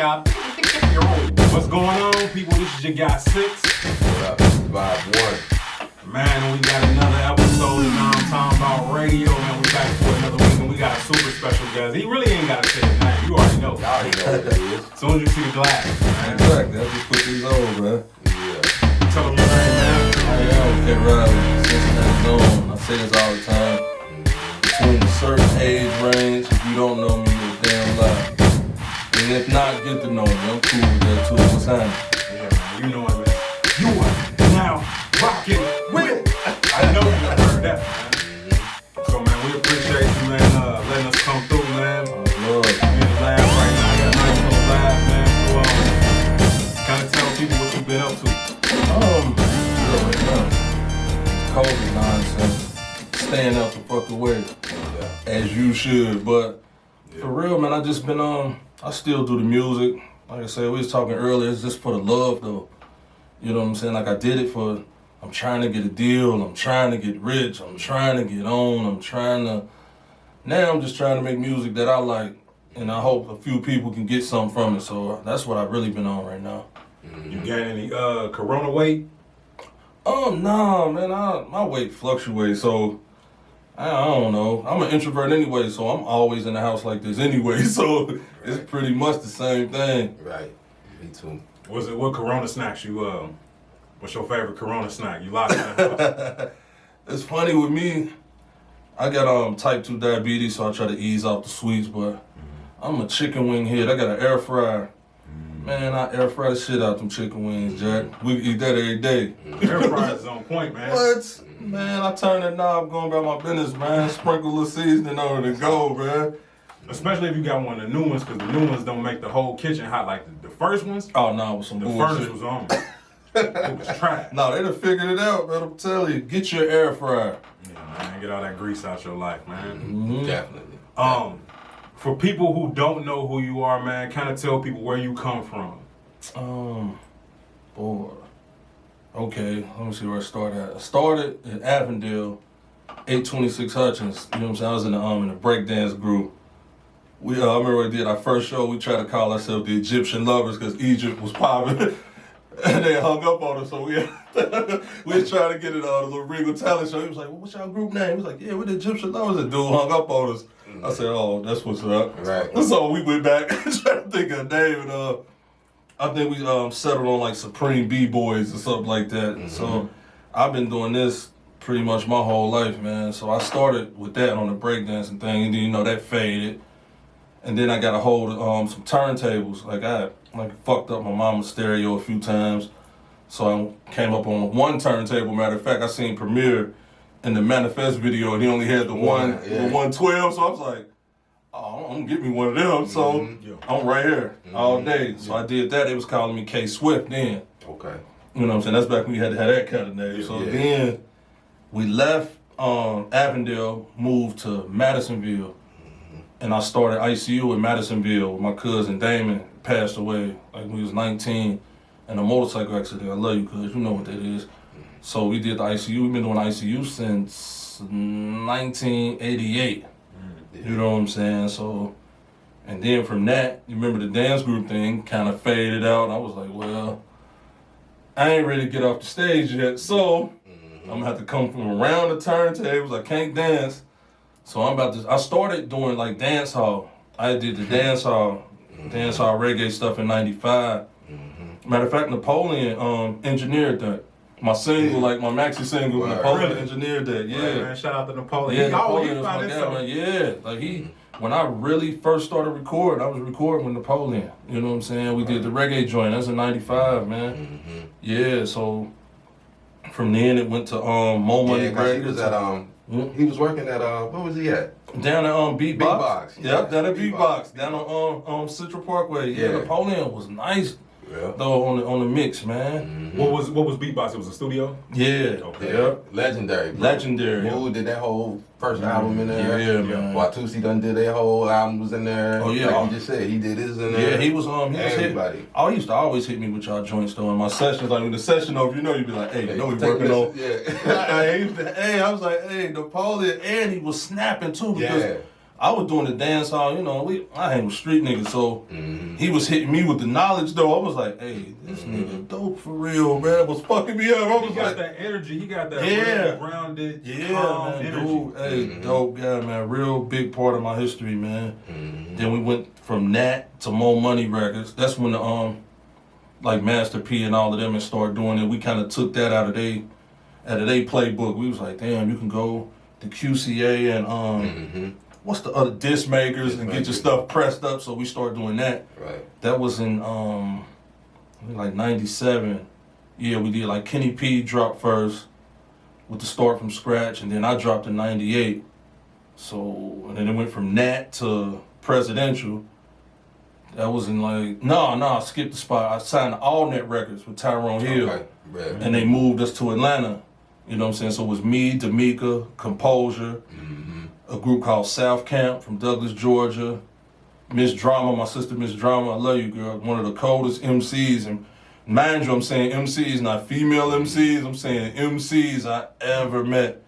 y'all. What's going on, people? This is your guy 6. What up? Vibe 1. Man, we got another episode of Nomtombout Radio, man. We back for another week, and we got a super special guest. He really ain't got to say his name. You already know. Y'all already know what it is. As soon as you see the glass, man. Exactly. I just put these on, man. Yeah. Tell him your name, man. I am K. Riley, Cincinnati Zone. I say this all the time. Between a certain age range, if you don't know me, you're a damn lie. And if not, get to know me. I'm cool with that too. What's happening? Yeah, man. You know it, man. You are now rocking with. I know you heard that, man. So, man, we appreciate you, man, letting us come through, man. Lord. Being live right now. I got a nice little live, man. So, kind of tell people what you've been up to. COVID nonsense. Staying out the fuck away. As you should. But for real, man, I just been I still do the music. Like I said, we was talking earlier, it's just for the love though. You know what I'm saying? Like I did it for, I'm trying to get a deal, I'm trying to get rich, I'm trying to get on, now I'm just trying to make music that I like. And I hope a few people can get something from it. So that's what I've really been on right now. You got any corona weight? Nah, man, my weight fluctuates, so I don't know. I'm an introvert anyway, so I'm always in the house like this anyway, so it's pretty much the same thing. Right. Me too. What corona snacks you, what's your favorite corona snack? You locked in the house? It's funny with me, I got type 2 diabetes, so I try to ease off the sweets, but I'm a chicken wing head. I got an air fryer. Man, I air fry the shit out them chicken wings, Jack. We eat that every day. Air fryer's on point, man. What? Man, I turn that knob going about my business, man. Sprinkle a little seasoning on it and go, man. Especially if you got one of the new ones, because the new ones don't make the whole kitchen hot like the first ones. Oh, no, with some The bullshit. furnace was on. It was trash. No, they done figured it out, man. I'm telling you. Get your air fryer. Yeah, man, get all that grease out your life, man. Mm-hmm. Definitely. For people who don't know who you are, man, kind of tell people where you come from. Boy. Okay, let me see where I started at. I started in Avondale, 826 Hutchins. You know what I'm saying? I was in the breakdance group. I remember we did our first show. We tried to call ourselves the Egyptian Lovers because Egypt was popping. And they hung up on us, so we was trying to get it on a little Regal talent show. He was like, well, what's y'all group name? He was like, yeah, we're the Egyptian Lovers. The dude hung up on us. I said, oh, that's what's up. Right. So we went back and tried to think of a name. And I think we settled on like Supreme B-Boys or something like that. Mm-hmm. So I've been doing this pretty much my whole life, man. So I started with that on the breakdancing thing, and then, you know, that faded. And then I got a hold of some turntables. Like I fucked up my mama's stereo a few times. So I came up on one turntable. Matter of fact, I seen Premier in the Manifest video, and he only had the 112. So I was like, oh, I'm gonna get me one of them. So I'm right here all day. So I did that. They was calling me K Swift then. Okay. You know what I'm saying? That's back when you had to have that kind of name. So then we left Avondale, moved to Madisonville. And I started ICU in Madisonville with my cousin Damon, passed away like when he was 19 in a motorcycle accident. I love you, cuz, you know what that is. So we did the ICU. We've been doing ICU since 1988. You know what I'm saying? So, and then from that, you remember the dance group thing kind of faded out. I was like, well, I ain't ready to get off the stage yet. So I'm gonna have to come from around the turntables. I can't dance. So I started doing like dance hall. I did the dance hall reggae stuff in 95. Matter of fact, Napoleon engineered that. My single, like my maxi single, Napoleon engineered that, Right, man, shout out to Napoleon. Yeah, Napoleon was my guy, man. Yeah, like when I really first started recording, I was recording with Napoleon. You know what I'm saying? We did the reggae joint, that's in 95, man. Yeah, so from then it went to Mo Money Records. He was at he was working at where was he at? Down at Beatbox. Yep, down at Beatbox. Down on Central Parkway. Yeah, Napoleon was nice though on the mix, man. What was Beatbox? It was a studio? Yeah. Okay. Yep. Legendary. Bro. Legendary. Who did that whole first album in there? Yeah, man. Watusi done did that whole album was in there. Oh yeah. Like you just said, he did his in there. Yeah, he was everybody. He used to always hit me with y'all joints though in my sessions. Like when the session over, you know, you'd be like, hey, you know we working on. Yeah. I was like, hey, Napoleon, and he was snapping too because I was doing the dance hall, you know, I hang with street niggas, so he was hitting me with the knowledge though. I was like, hey, this nigga dope for real, man. It was fucking me up. I was He got like, that energy. He got that real grounded, calm energy. Dude, hey, dope guy, man. Real big part of my history, man. Then we went from that to Mo Money Records. That's when the like Master P and all of them and started doing it. We kind of took that out of they playbook. We was like, damn, you can go to QCA and what's the other disc makers and get your stuff pressed up. So we started doing that. Right. That was in like 97. Yeah, we did like Kenny P dropped first with the Start From Scratch, and then I dropped in 98. So, and then it went from that to Presidential. That was in like, I skipped the spot. I signed All Net Records with Tyrone Hill. Okay. Right. And they moved us to Atlanta. You know what I'm saying? So it was me, D'Amica, Composure, a group called South Camp from Douglas, Georgia. Miss Drama, my sister Miss Drama, I love you, girl. One of the coldest MCs. And mind you, I'm saying MCs, not female MCs. I'm saying MCs I ever met.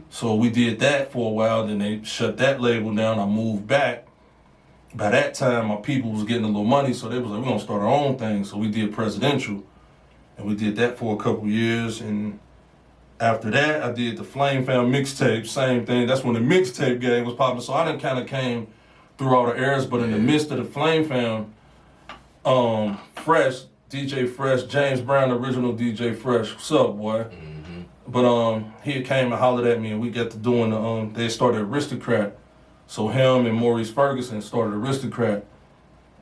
So we did that for a while. Then they shut that label down. I moved back. By that time, my people was getting a little money. So they was like, we're going to start our own thing. So we did Presidential. And we did that for a couple years. And after that, I did the Flame Fam mixtape, same thing. That's when the mixtape game was popping. So I done kind of came through all the eras, but in the midst of the Flame Fam, Fresh, DJ Fresh, James Brown, original DJ Fresh, what's up, boy? But he came and hollered at me, and we got to doing they started Aristocrat. So him and Maurice Ferguson started Aristocrat,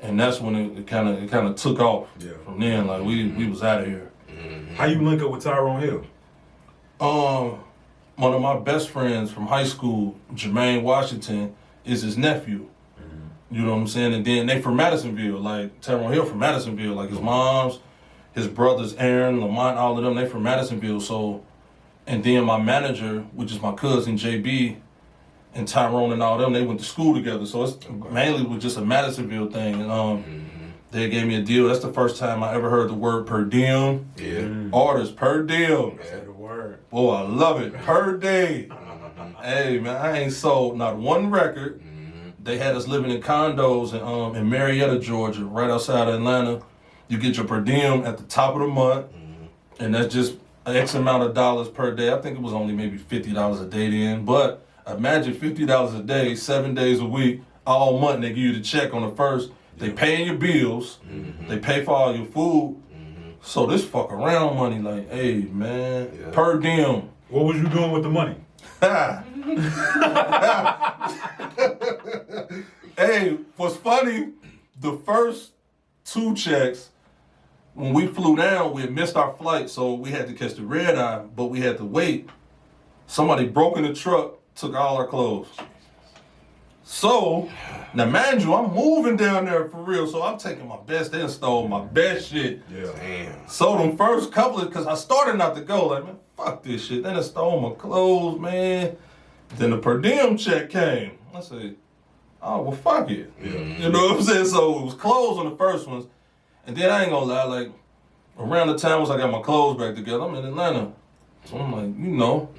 and that's when it kind of took off. Yeah. From then, like we was out of here. How you link up with Tyrone Hill? One of my best friends from high school, Jermaine Washington, is his nephew. You know what I'm saying? And then they from Madisonville, like Tyrone Hill from Madisonville, like his mom's, his brothers Aaron, Lamont, all of them, they from Madisonville. So, and then my manager, which is my cousin JB, and Tyrone and all them, they went to school together. So it's mainly was just a Madisonville thing. And they gave me a deal. That's the first time I ever heard the word per diem. Yeah. Artist, per diem. Say the word. Boy, I love it. Per day. Hey, man, I ain't sold not one record. They had us living in condos in Marietta, Georgia, right outside of Atlanta. You get your per diem at the top of the month, and that's just X amount of dollars per day. I think it was only maybe $50 a day then, but imagine $50 a day, 7 days a week, all month. They give you the check on the first. They paying your bills. They pay for all your food. So this fuck around money, like, hey, man, per diem. What was you doing with the money? Hey, what's funny, the first 2 checks, when we flew down, we had missed our flight, so we had to catch the red eye, but we had to wait. Somebody broke in the truck, took all our clothes. So, now mind you, I'm moving down there for real, so I'm taking my best. They stole my best shit. Yeah. Damn. So them first couple of, cause I started not to go, like, man, fuck this shit. Then they stole my clothes, man. Then the per diem check came. I said, oh, well, fuck it. Yeah. You know what I'm saying? So it was clothes on the first ones. And then I ain't gonna lie, like, around the time once I got my clothes back together, I'm in Atlanta. So I'm like, you know,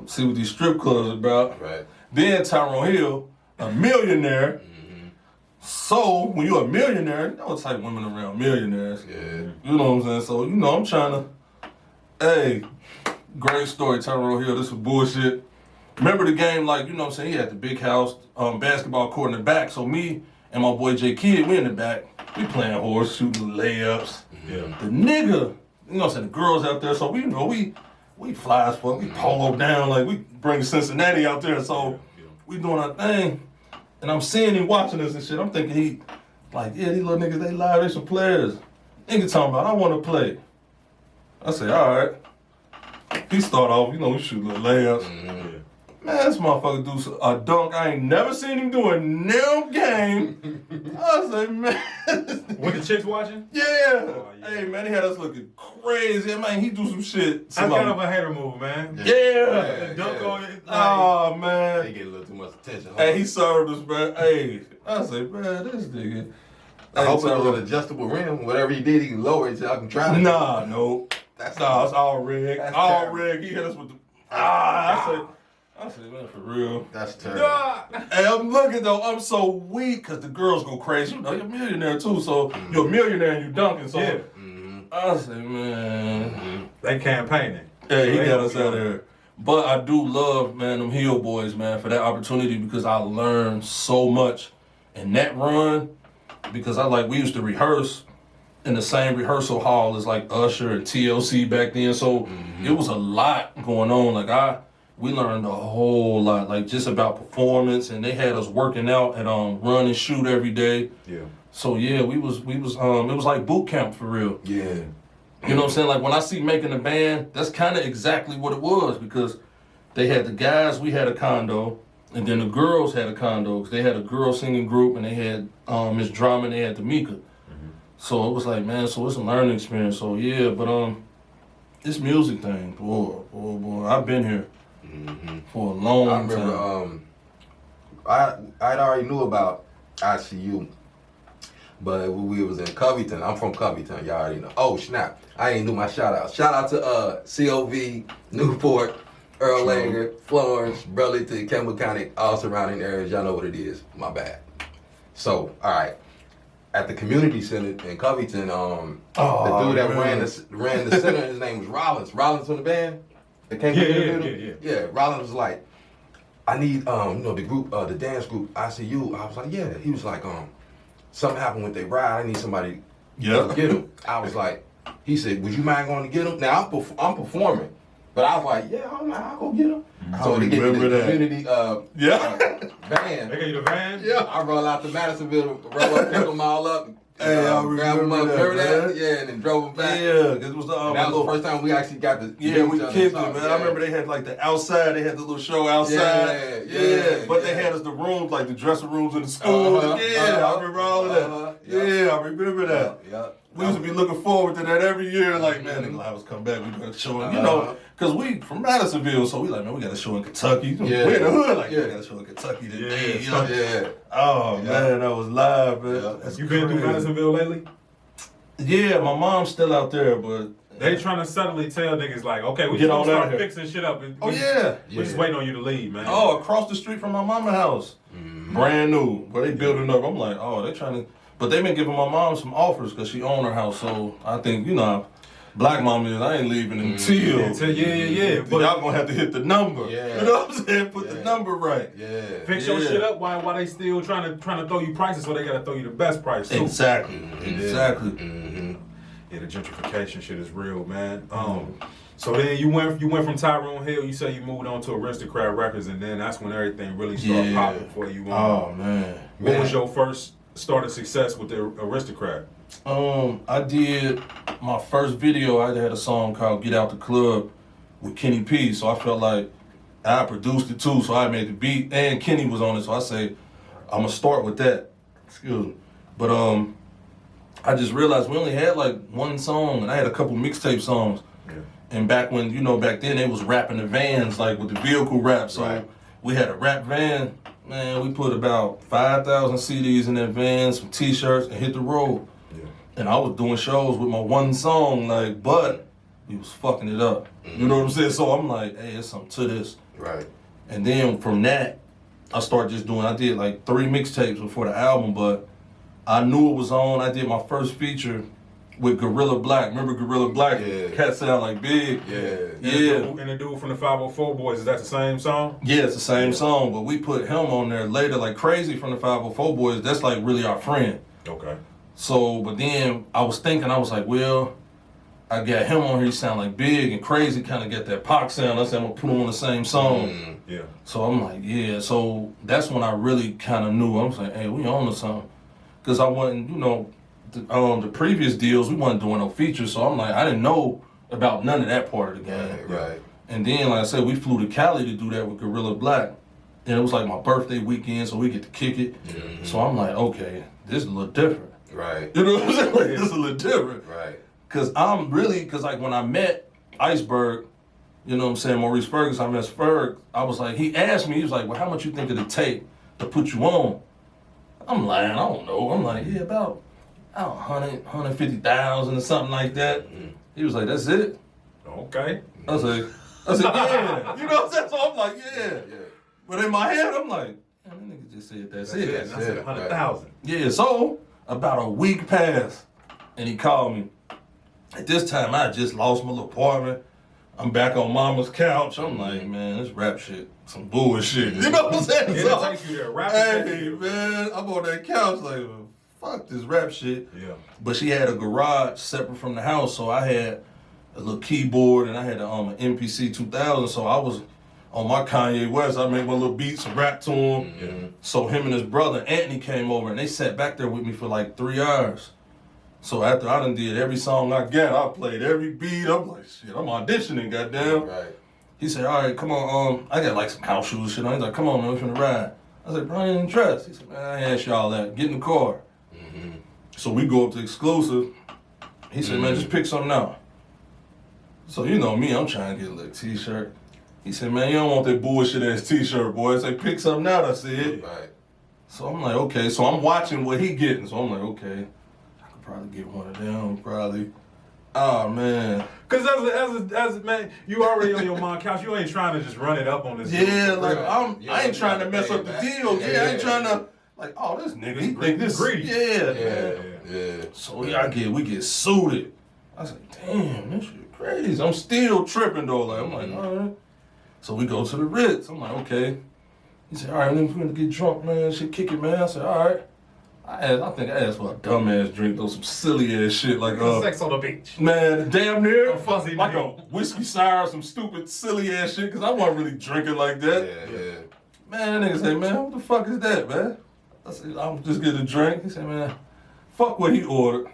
see what these strip clubs are about. Right. Then Tyrone Hill, a millionaire. So when you're a millionaire, you know what type of women around millionaires. Yeah. You know what I'm saying? So, you know, I'm trying to, hey, great story, Tyrone Hill, this was bullshit. Remember the game, like, you know what I'm saying, he had the big house, basketball court in the back. So me and my boy J Kid, we in the back, we playing horse, shooting layups. Yeah. The nigga, you know what I'm saying, the girls out there, so we, you know, we fly as fuck, we polo down, like we bring Cincinnati out there, so we doing our thing. And I'm seeing him watching us and shit. I'm thinking he, like, yeah, these little niggas, they live, they some players. Nigga talking about, I want to play. I say, all right. He start off, you know, we shoot little layups. Man, this motherfucker do a dunk I ain't never seen him do in no game. I say, man. Were the chicks watching? Yeah. Oh, yeah. Hey, man, he had us looking crazy. Man, he do some shit. That's kind of a hater move, man. Yeah. Dunk on it. Like, oh, man. They get a little too much attention. Hey, he served us, man. Hey, I say, man, this nigga. I hope it was an adjustable rim. Whatever he did, he can lower it so I can try it. Nah, no. It's all rigged. All rigged. He hit us with the... I say... I said, man, for real. That's terrible. Hey, I'm looking though, I'm so weak because the girls go crazy. You know, you're a millionaire too, so you're a millionaire and you dunking. So I said, man. They campaigning. Yeah, he got us out of here. But I do love, man, them Hill Boys, man, for that opportunity because I learned so much in that run because we used to rehearse in the same rehearsal hall as like Usher and TLC back then. So it was a lot going on. We learned a whole lot, like just about performance, and they had us working out and run and shoot every day. Yeah. So yeah, it was like boot camp for real. Yeah. You know what I'm saying? Like when I see Making a Band, that's kind of exactly what it was because they had the guys, we had a condo, and then the girls had a condo because they had a girl singing group and they had Miss Drama and they had Tamika. So it was like, man, so it's a learning experience. So yeah, but this music thing, boy, I've been here for a long time. I remember I'd already knew about ICU. But we was in Covington. I'm from Covington. Y'all already know. Oh, snap. I ain't do my shout out. Shout out to COV, Newport, Earl Langer, Florence, Burlington, Campbell County, all surrounding areas. Y'all know what it is. My bad. So, all right. At the community center in Covington, the dude that ran the center, his name was Rollins. Rollins from the band? That came Yeah, Rollins was like, I need, the group, the dance group, ICU. I was like, yeah. He was like, something happened with their ride. I need somebody to get him. I was like, he said, would you mind going to get him? Now, I'm performing. But I was like, yeah, I'll go get him. So they get me the community van. They gave you the van? Yeah. I roll out to Madisonville, roll up, pick them all up. Hey, I grab them up, remember that? Yeah, and then drove them back. Yeah, because it was that was the first time we actually got to we kicked it, man. I remember they had like the outside, they had the little show outside. Yeah. But they had us the rooms, like the dressing rooms in the school. I remember all of that. I remember that. We used to be looking forward to that every year, like, man, they're gonna have us come back, we better show them, because we from Madisonville, so we like, man, we got a show in Kentucky. We're in the hood, like, we got a show in Kentucky today. Oh, man, that was live, man. You been through Madisonville lately? Yeah, my mom's still out there, but they trying to subtly tell niggas like, okay, we just gonna start fixing shit up. We're just waiting on you to leave, man. Oh, across the street from my mama's house, brand new, where they building up. I'm like, oh, they trying to. But they been giving my mom some offers because she own her house. So I think, black mom is, I ain't leaving until. But y'all gonna have to hit the number. Yeah. You know what I'm saying? Put the number right. Yeah. Fix your shit up while they still trying to throw you prices, so they gotta throw you the best price too. Exactly. Yeah, the gentrification shit is real, man. So then you went from Tyrone Hill, you say you moved on to Aristocrat Records, and then that's when everything really started popping for you. Oh man. What was your first start of success with the Aristocrat? I did my first video. I had a song called "Get Out the Club" with Kenny P. So I felt like I produced it too. So I made the beat, and Kenny was on it. So I say I'm gonna start with that. Excuse me, but I just realized we only had like one song, and I had a couple mixtape songs. Yeah. And back when back then they was rapping the vans like with the vehicle rap. So we had a rap van. Man, we put about 5,000 CDs in that van, some T-shirts, and hit the road. Yeah. And I was doing shows with my one song, but we was fucking it up. You know what I'm saying? So I'm like, hey, there's something to this. Right. And then from that, I did like 3 mixtapes before the album, but I knew it was on. I did my first feature with Gorilla Black. Remember Gorilla Black? Yeah. Cat Sound Like Big. Yeah. And the dude from the 504 Boys, is that the same song? Yeah, it's the same song, but we put him on there later, like Crazy from the 504 Boys. That's like really our friend. Okay. So, but then I was like, well, I got him on here, he sound like Big, and Crazy kind of get that Pac sound. I said, I'm gonna put him on the same song. Yeah. So I'm like, yeah. So that's when I really kind of knew. I was like, hey, we on to something. Because I wasn't, the previous deals, we wasn't doing no features. So I'm like, I didn't know about none of that part of the game. Right. And then, like I said, we flew to Cali to do that with Gorilla Black. And it was like my birthday weekend, so we get to kick it. Mm-hmm. So I'm like, okay, this is a little different. Right. You know what I'm saying? Like, this is a little different. Right. Because like when I met Iceberg, you know what I'm saying, Maurice Ferguson, I met Ferg, I was like, he asked me, he was like, well, how much you think it'd take to put you on? I'm lying, I don't know. I'm like, yeah, about 150,000 or something like that. Mm-hmm. He was like, that's it? Okay. I was like, I said, yeah. You know what I'm saying? So I'm like, yeah. Yeah. But in my head, I'm like, man, that nigga just said that's it. I said 100,000. Yeah, so about a week passed, and he called me. At this time, I just lost my little apartment. I'm back on mama's couch. I'm like, man, this rap shit, some bullshit. You know what I'm saying? It'll take you there. Hey, man, I'm on that couch like, fuck this rap shit. Yeah. But she had a garage separate from the house, so I had a little keyboard and I had an MPC 2000, so I was on my Kanye West. I made my little beats and rap to him. Mm-hmm. So him and his brother Anthony came over and they sat back there with me for like 3 hours. So after I done did every song I got, I played every beat. I'm like, shit, I'm auditioning, goddamn. Right. He said, all right, come on, I got like some house shoes shit on. He's like, come on, man, we're finna ride. I said, bro, I ain't dressed. He said, man, I ain't ask y'all that. Get in the car. Mm-hmm. So we go up to Exclusive. He said, man, just pick something out. So you know me, I'm trying to get a little t-shirt. He said, man, you don't want that bullshit ass t-shirt, boy. I said, pick something out, I said. Right. So I'm like, okay. So I'm watching what he getting. So I'm like, okay, I could probably get one of them, probably. Oh, man. Cause as man, you already on your mom couch. You ain't trying to just run it up on this. Yeah, like Right. I ain't trying to mess up the deal. Yeah, I ain't trying to, like, oh, this nigga, he think this greedy. Yeah. So we get suited. I said, damn, this shit crazy. I'm still tripping though. Like, I'm like, all right. So we go to the Ritz. I'm like, okay. He said, all right, we're gonna get drunk, man. Shit, kick it, man. I said, all right. I think I asked for a dumbass drink, though, some silly ass shit like sex on the beach. Man, damn near A fuzzy like a nigga. whiskey sour, some stupid silly ass shit, cause I wasn't really drinking like that. Yeah. Man, that nigga say, man, what the fuck is that, man? I said, I'm just getting a drink. He said, man, fuck what he ordered.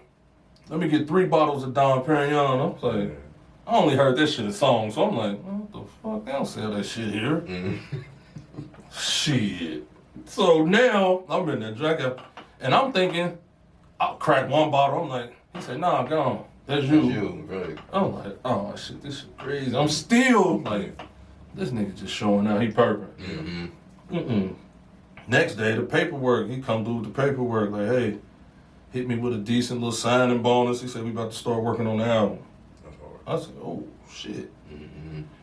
Let me get 3 bottles of Dom Perignon. I was like, I only heard that shit in songs, so I'm like, what the fuck? They don't sell that shit here. Shit. So now I'm in there drinking, and I'm thinking, I'll crack 1 bottle. I'm like, he said, nah, go on. That's you. Right. I'm like, oh shit, this shit crazy. I'm still like, this nigga just showing out. He perfect. Next day, the paperwork. He come through with the paperwork. Like, hey, hit me with a decent little signing bonus. He said we about to start working on the album. I said, oh shit.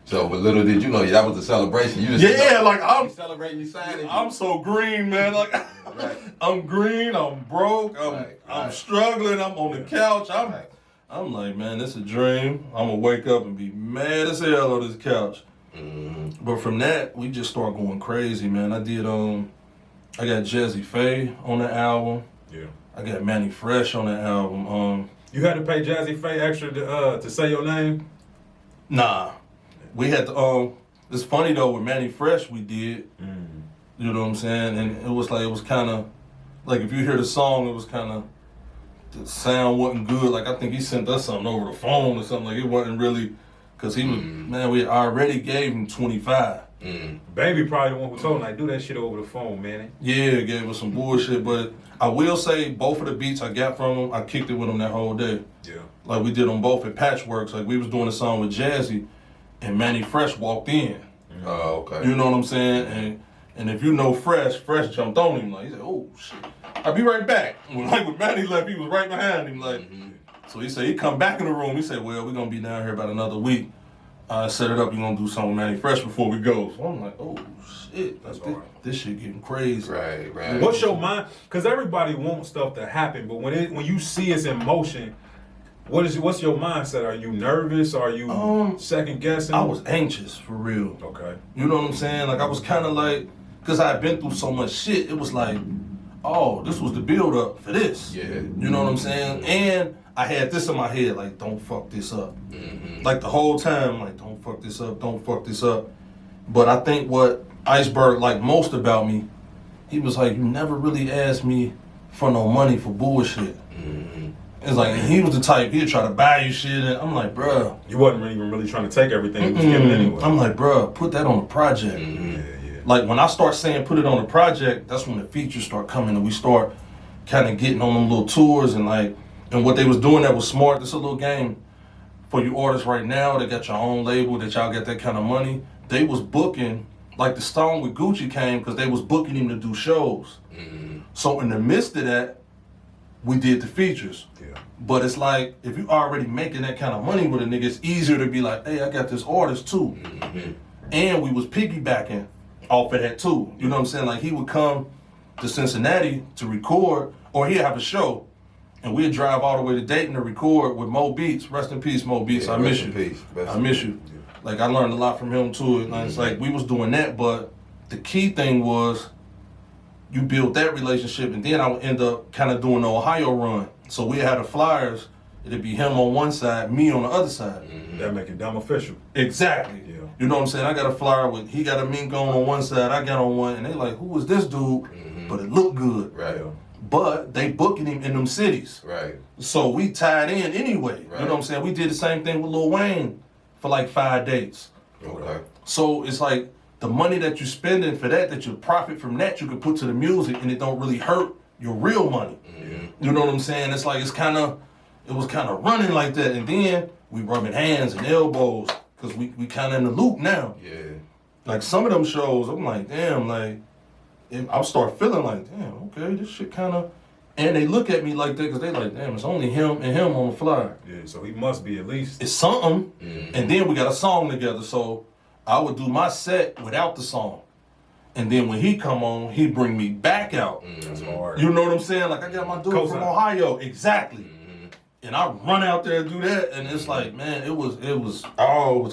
So, but little did you know that was a celebration. You just Like I'm celebrating you signing. I'm so green, man. Like Right. I'm green. I'm broke. I'm struggling. I'm on the couch. I'm like, man, this is a dream. I'm gonna wake up and be mad as hell on this couch. But from that, we just start going crazy, man. I got Jazzy Faye on the album. Yeah. I got Mannie Fresh on the album. You had to pay Jazzy Faye extra to say your name? Nah. We had to, it's funny though, with Mannie Fresh we did, you know what I'm saying? And it was kind of, like if you hear the song, it was kind of, the sound wasn't good. Like I think he sent us something over the phone or something. Like it wasn't really, cause he was, man, we already gave him 25. Baby probably the one who told him, like, do that shit over the phone, man. Yeah, gave us some bullshit, but I will say both of the beats I got from him, I kicked it with him that whole day. Yeah. Like we did them both at Patchworks. Like we was doing a song with Jazzy, and Mannie Fresh walked in. Oh, okay. You know what I'm saying? And if you know Fresh jumped on him. Like he said, oh shit, I'll be right back. When Mannie left, he was right behind him. Like, so he said he come back in the room. He said, well, we're gonna be down here about another week. Set it up. We're gonna do something with Mannie Fresh before we go. So I'm like, oh shit, this shit getting crazy. Right. What's your mind? Because everybody wants stuff to happen, but when you see it's in motion, what's your mindset? Are you nervous? Are you second guessing? I was anxious for real. Okay. You know what I'm saying? Like I was kind of like, because I had been through so much shit. It was like, oh, this was the build up for this. Yeah. You know what I'm saying? And I had this in my head, like, don't fuck this up. Like the whole time, like, don't fuck this up, don't fuck this up. But I think what Iceberg liked most about me, he was like, you never really asked me for no money for bullshit. It's like, he was the type, he'd try to buy you shit, and I'm like, bruh. You wasn't even really trying to take everything he was giving anyway. I'm like, bruh, put that on the project. Yeah. Like, when I start saying put it on the project, that's when the features start coming, and we start kind of getting on them little tours, and like, and what they was doing that was smart. This is a little game for you artists right now that got your own label, that y'all got that kind of money. They was booking, like the song with Gucci came because they was booking him to do shows. So in the midst of that, we did the features. Yeah. But it's like, if you already making that kind of money with a nigga, it's easier to be like, hey, I got this artist too. And we was piggybacking off of that too. You know what I'm saying? Like he would come to Cincinnati to record, or he'd have a show, and we'd drive all the way to Dayton to record with Mo Beats. Rest in peace, Mo Beats. Yeah, I miss rest you. in peace. I miss you. Yeah. Like I learned a lot from him too. And it's like we was doing that, but the key thing was you build that relationship, and then I would end up kind of doing the Ohio run. So we had the flyers. It'd be him on one side, me on the other side. That make it damn official. Exactly. Yeah. You know what I'm saying? I got a flyer with, he got a mink on one side, I got on one, and they like, who is this dude? But it looked good. Right. But they booking him in them cities. Right. So we tied in anyway. Right. You know what I'm saying? We did the same thing with Lil Wayne for like 5 dates. Okay. So it's like the money that you're spending for that you profit from that, you can put to the music, and it don't really hurt your real money. You know what I'm saying? It's like it was kind of running like that, and then we rubbing hands and elbows because we kind of in the loop now. Yeah. Like some of them shows, I'm like, damn, like I'll start feeling like, damn, okay, this shit kind of, and they look at me like that because they like, damn, it's only him and him on the flyer. Yeah, so he must be at least. It's something, and then we got a song together. So I would do my set without the song, and then when he come on, he bring me back out. That's hard. You know what I'm saying? Like I got my dude Cosign. from Ohio, exactly. And I run out there and do that, and it's like, man, it was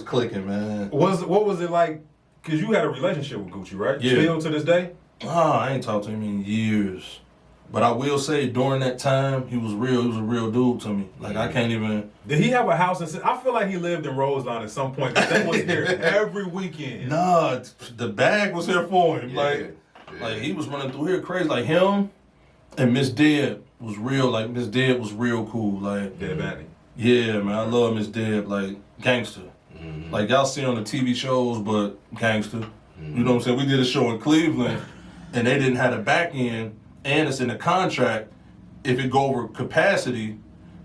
clicking, man. What was it like? Cause you had a relationship with Gucci, right? Yeah. Still to this day. I ain't talked to him in years, but I will say during that time he was real. He was a real dude to me. Like I can't even. Did he have a house in? I feel like he lived in Roseline at some point. They was here every weekend. Nah, the bag was here for him. Yeah. Like he was running through here crazy. Like him and Miss Deb was real. Like Miss Deb was real cool. Like Deb Mannie. yeah, man, I love Miss Deb. Like gangster. Like y'all see on the TV shows, but gangster. You know what I'm saying? We did a show in Cleveland, and they didn't have the back end, and it's in the contract. If it go over capacity,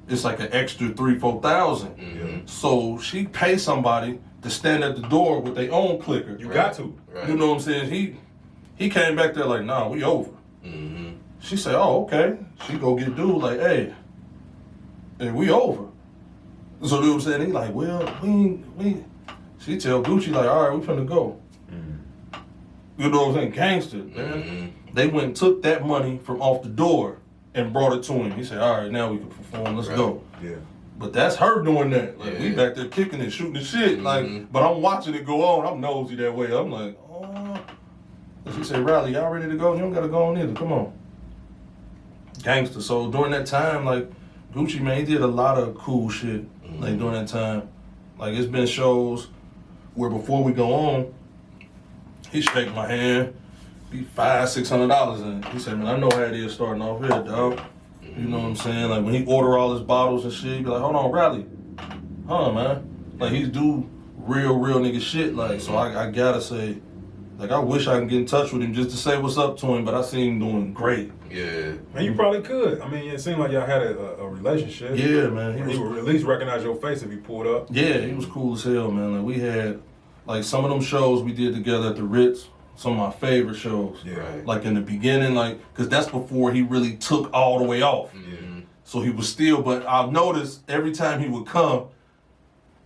it's like an extra $3,000-4,000. So she pays somebody to stand at the door with their own clicker. You got to. Right. You know what I'm saying? He came back there like, nah, we over. She said, oh, okay. She go get dude like, hey, we over. So you know what I'm saying? He like, well, we. She tell Gucci like, all right, we finna go. You know what I'm saying? Gangster, man. They went and took that money from off the door and brought it to him. He said, all right, now we can perform. Let's go. Yeah. But that's her doing that. Like we back there kicking and shooting the shit. Like, but I'm watching it go on. I'm nosy that way. I'm like, oh. And she said, Riley, y'all ready to go? You don't gotta go on either. Come on. Gangster. So during that time, like Gucci, man, he did a lot of cool shit. Like during that time. Like it's been shows where before we go on, he shake my hand, be $500-600, and he said, man, I know how it is starting off here, dog. You know what I'm saying? Like when he order all his bottles and shit, he be like, hold on, Riley. Huh, man? Like he's do real nigga shit. Like, so I gotta say, like I wish I can get in touch with him just to say what's up to him, but I see him doing great. Yeah. And you probably could. I mean, it seemed like y'all had a relationship. Yeah, man. He would at least recognize your face if he pulled up. Yeah, he was cool as hell, man. Like we had, like some of them shows we did together at the Ritz, some of my favorite shows. Yeah. Right. Like in the beginning, like, cause that's before he really took all the way off. So he was still, but I've noticed every time he would come,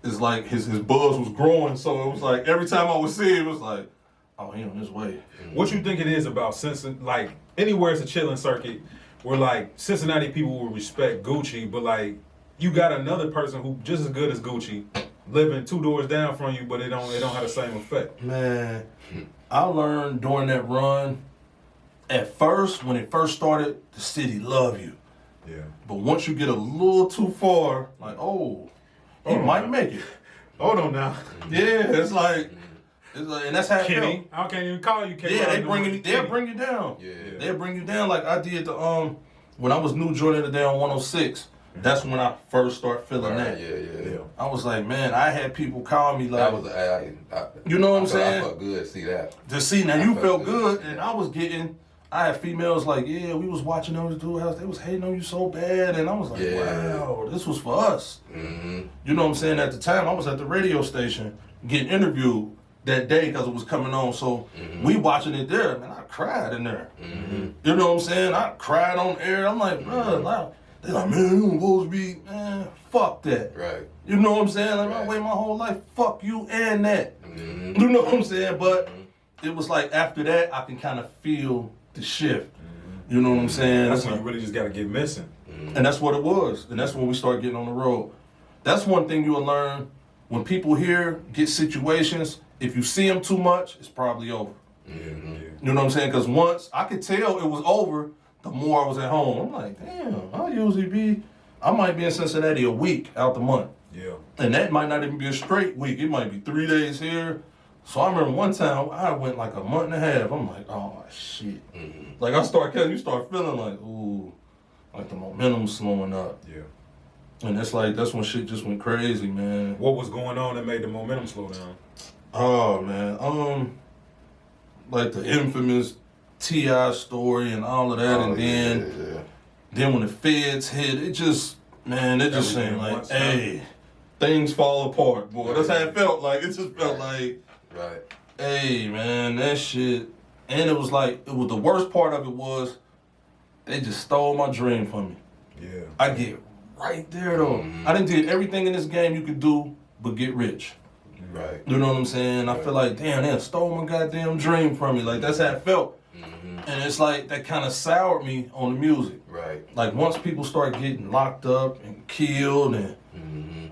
it's like his buzz was growing. So it was like every time I would see him, it was like, oh, he on his way. What you think it is about Cincinnati? Like anywhere it's a chilling circuit, where like Cincinnati people will respect Gucci, but like you got another person who just as good as Gucci, living 2 doors down from you, but they don't have the same effect. Man, I learned during that run. At first, when it first started, the city love you. Yeah. But once you get a little too far, like, oh, he might make it. Hold on now. Yeah, it's like, and that's how it Kenny. felt. I can't even call you Kenny. Yeah, they'll bring you down. Yeah. They'll bring you down like I did the when I was new Jordan today on 106. That's when I first started feeling that. Yeah. I was like, man, I had people call me like, That was you know what I'm I saying? felt good to see that. To see now you I felt felt good, good. and I had females like, yeah, we was watching those dude house. They was hating on you so bad, and I was like, Yeah. wow, this was for us. Mm-hmm. You know what I'm saying? At the time, I was at the radio station getting interviewed that day because it was coming on. So we watching it there, man. I cried in there. You know what I'm saying? I cried on air. I'm like, bro, they're like, man, you supposed to be, man, fuck that. Right. You know what I'm saying? Like, I Right. wait my whole life, fuck you and that. You know what I'm saying? But it was like after that, I can kind of feel the shift. You know what I'm saying? That's when you really just gotta get missing. And that's what it was. And that's when we start getting on the road. That's one thing you'll learn. When people here get situations, if you see them too much, it's probably over. You know what I'm saying? Because once I could tell it was over, the more I was at home. I'm like, damn, I might be in Cincinnati a week out the month. Yeah. And that might not even be a straight week. It might be 3 days here. So I remember one time I went like a month and a half. I'm like, oh shit. Like you start feeling like, ooh, like the momentum's slowing up. Yeah. And that's when shit just went crazy, man. What was going on that made the momentum slow down? Oh man, like the infamous T.I. story and all of that, and then when the feds hit, it just seemed like, hey, things fall apart, boy. That's how it felt like. It just felt like, hey, man, that shit. And it was the worst part of it was, they just stole my dream from me. Yeah. I get right there though. I done did everything in this game you could do but get rich. Right. You know what I'm saying? I feel like, damn, they stole my goddamn dream from me. Like, that's how it felt. And it's like, that kind of soured me on the music. Right. Like, once people start getting locked up and killed, and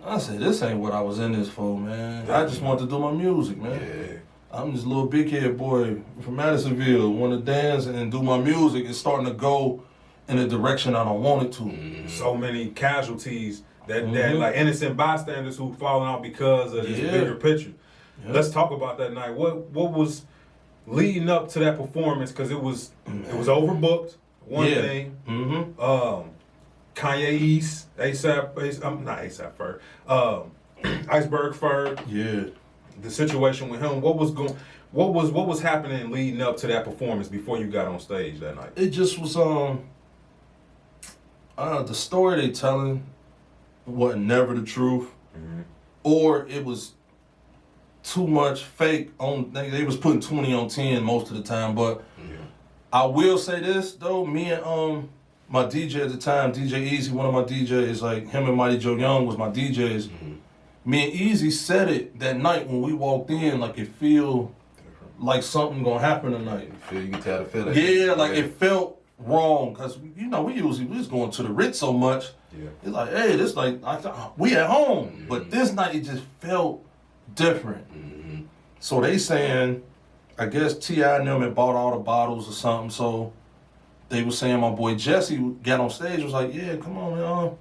I said, this ain't what I was in this for, man. I just want to do my music, man. Yeah. I'm this little big head boy from Madisonville, want to dance and do my music. It's starting to go in a direction I don't want it to. So many casualties that like innocent bystanders who falling out because of this bigger picture. Yeah. Let's talk about that night. What was leading up to that performance? Because it was overbooked. One thing. Kanye East, I'm not ASAP Ferg. Iceberg Ferg. Yeah. The situation with him. What was happening leading up to that performance before you got on stage that night? It just was the story they telling wasn't never the truth, or it was too much fake on. They was putting 20 on 10 most of the time. But I will say this though, me and my DJ at the time, DJ Easy, one of my DJs, like him and Mighty Joe Young was my DJs. Me and Easy said it that night when we walked in, like it feel like something gonna happen tonight. You can tell the feeling. Yeah, like it felt wrong, cause we was going to the Ritz so much. Yeah. It's like, hey, this like we at home, but this night it just felt different. So they saying, I guess T.I. and them had bought all the bottles or something. So they was saying my boy Jesse got on stage, was like, yeah, come on, man,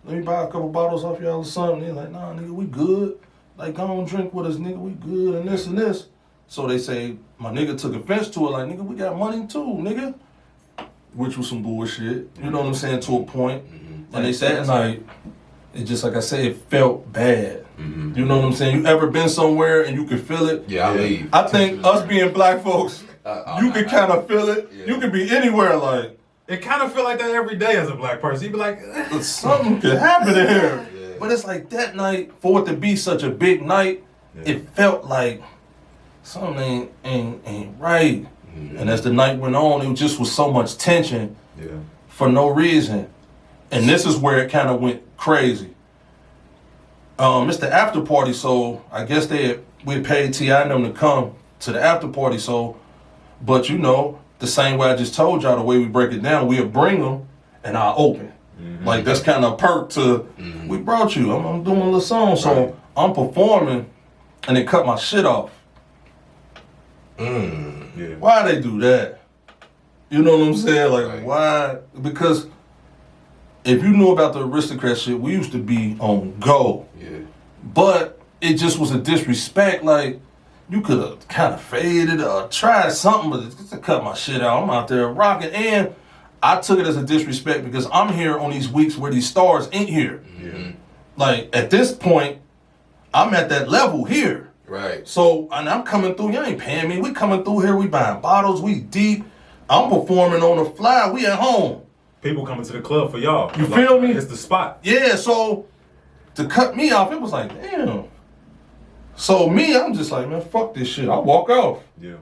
let me buy a couple bottles off y'all or something. They're like, nah, nigga, we good. Like, go on, drink with us, nigga, we good, and this and this. So they say my nigga took offense to it, like, nigga, we got money too, nigga. Which was some bullshit, you know what I'm saying, to a point. And they said, like, it just, like I said, it felt bad. You know what I'm saying? You ever been somewhere and you can feel it? Yeah, I leave. I think us being black folks, you can kind of feel it. Yeah. You can be anywhere, like. It kind of feel like that every day as a black person. You be like, Something could happen in here. Yeah. But it's like that night, for it to be such a big night, it felt like something ain't right. And as the night went on, it just was so much tension for no reason. And this is where it kind of went crazy. It's the after party, so I guess we paid T.I. and them to come to the after party. So, but you know, the same way I just told y'all, the way we break it down, we'll bring them and I'll open. Like that's kind of a perk to, we brought you, I'm doing a little song, so I'm performing and they cut my shit off. Why they do that? You know what I'm saying? Like why? Because if you knew about the Aristocrat shit, we used to be on go. But it just was a disrespect. Like, you could have kind of faded or tried something, but just to cut my shit out. I'm out there rocking. And I took it as a disrespect because I'm here on these weeks where these stars ain't here. Like, at this point, I'm at that level here. Right. So, and I'm coming through. Y'all ain't paying me. We coming through here. We buying bottles. We deep. I'm performing on the fly. We at home. people coming to the club for y'all. You feel me? It's the spot. Yeah, so to cut me off, it was like, damn. So me, I'm just like, man, fuck this shit. I walk off. Yeah.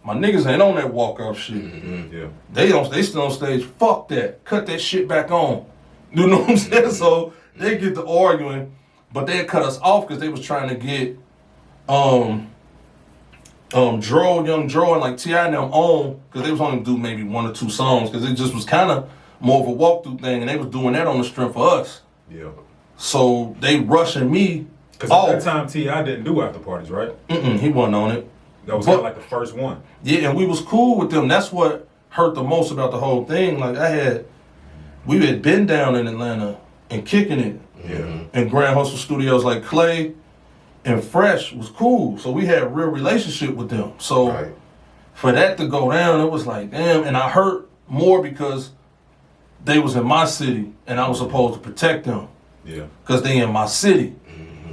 My niggas ain't on that walk off shit. Mm-hmm. Yeah. They still on stage. Fuck that. Cut that shit back on. You know what I'm saying? So They get to arguing, but they cut us off because they was trying to get Young Dro and like T.I. and them on, because they was only do maybe 1 or 2 songs, because it just was kind of more of a walkthrough thing, and they was doing that on the strength for us. Yeah. So they rushing me. Because at that time, T.I. didn't do after parties, right? He wasn't on it. That was kind of like the first one. Yeah, and we was cool with them. That's what hurt the most about the whole thing. Like we had been down in Atlanta and kicking it. Yeah. And Grand Hustle Studios, like Clay and Fresh was cool. So we had a real relationship with them. So for that to go down, it was like, damn. And I hurt more because they was in my city and I was supposed to protect them. Yeah. Because they in my city.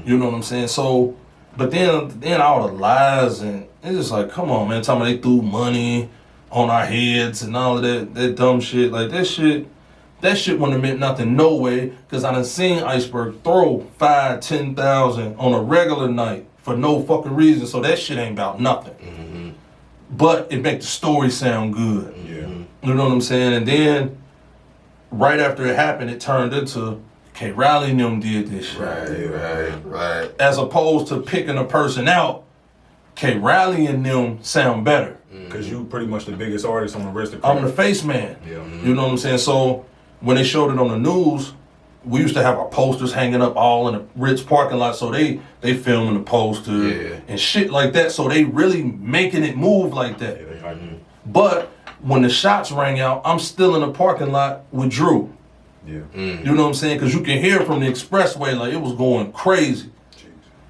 You know what I'm saying? So, but then all the lies, and it's just like, come on, man. Talking about they threw money on our heads and all of that dumb shit. Like that shit wouldn't have meant nothing, no way. Because I done seen Iceberg throw 5,000-10,000 on a regular night for no fucking reason. So that shit ain't about nothing. But it make the story sound good. Yeah. You know what I'm saying? And then right after it happened, it turned into K. Riley and them did this shit. Right. As opposed to picking a person out, K. Riley and them sound better. Because you pretty much the biggest artist on Aristocrat. I'm the face man. Yeah. You know what I'm saying? So when they showed it on the news, we used to have our posters hanging up all in the Ritz parking lot. So they filming the poster and shit like that. So they really making it move like that. Yeah, they hyping it. But when the shots rang out, I'm still in the parking lot with Drew. Yeah. You know what I'm saying? Because you can hear from the expressway, like it was going crazy.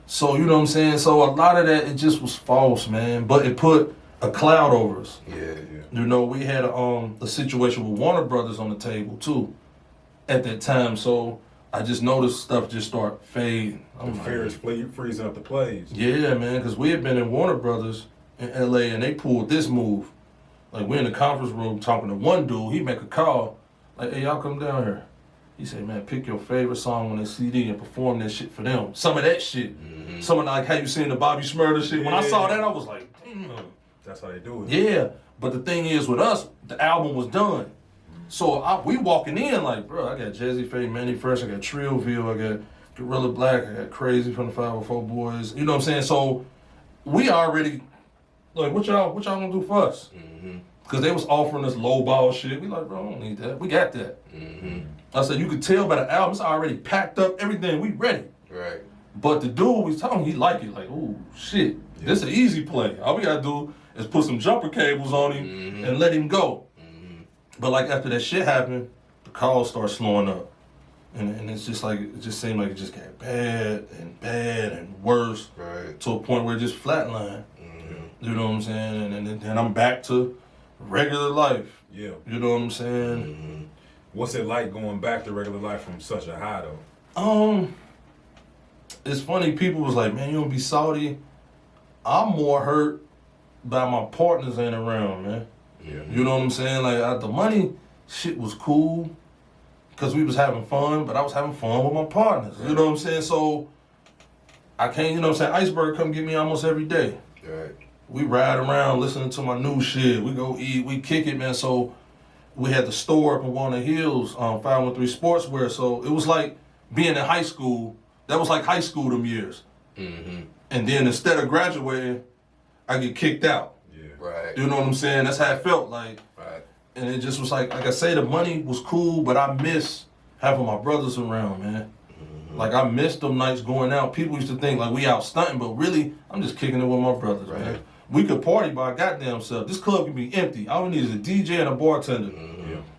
So, you know what I'm saying? So a lot of that, it just was false, man. But it put a cloud over us. Yeah. You know, we had a situation with Warner Brothers on the table, too, at that time. So I just noticed stuff just start fading. The fear is freezing up the plays. Yeah, man, because we had been in Warner Brothers in L.A., and they pulled this move. Like, we're in the conference room talking to one dude. He make a call. Like, hey, y'all come down here. He said, man, pick your favorite song on the CD and perform that shit for them. Some of that shit. Some of like how you seen the Bobby Shmurda shit. When I saw that, I was like, damn. That's how they do it. Yeah, but the thing is with us, the album was done. So we walking in like, bro, I got Jazzy Faye, Mannie Fresh, I got Trillville, I got Gorilla Black, I got Crazy from the 504 Boys. You know what I'm saying? So we already, like, what y'all gonna do for us? Because they was offering us low ball shit. We like, bro, I don't need that. We got that. I said, you could tell by the album, it's already packed up, everything, we ready. Right. But the dude was telling me, he like it, like, oh, shit, this an easy play. All we gotta do is put some jumper cables on him and let him go. But like after that shit happened, the calls start slowing up. And it's just like, it just seemed like it just got bad and worse. Right. To a point where it just flatlined. You know what I'm saying? And then I'm back to regular life. Yeah. You know what I'm saying? What's it like going back to regular life from such a high, though? It's funny, people was like, man, you don't be salty. I'm more hurt by my partners ain't around, man. Yeah. You know what I'm saying? Like, the money shit was cool because we was having fun, but I was having fun with my partners. You know what I'm saying? So, I can't, you know what I'm saying? Iceberg come get me almost every day. Right. We ride around listening to my new shit. We go eat, we kick it, man. So, we had the store up in Walnut Hills, 513 Sportswear. So, it was like being in high school. That was like high school them years. And then instead of graduating, I get kicked out. Yeah. Right. You know what I'm saying? That's how it felt like. Right. And it just was like I say, the money was cool, but I miss having my brothers around, man. Like, I miss them nights going out. People used to think like we out stunting, but really, I'm just kicking it with my brothers, man. We could party by our goddamn self. This club could be empty. All we need is a DJ and a bartender.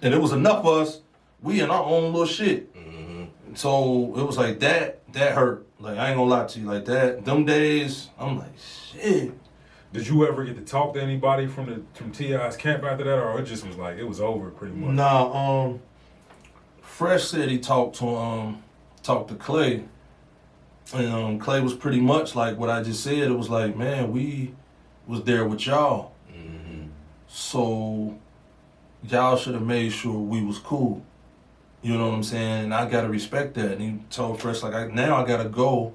And it was enough of us. We in our own little shit. So it was like that hurt. Like, I ain't gonna lie to you, like that. Them days, I'm like, shit. Did you ever get to talk to anybody from T.I.'s camp after that, or it just was like, it was over pretty much? Nah, Fresh said he talked to Clay. And Clay was pretty much like what I just said. It was like, man, we was there with y'all. So y'all should have made sure we was cool. You know what I'm saying? And I gotta respect that. And he told Fresh, like, now I gotta go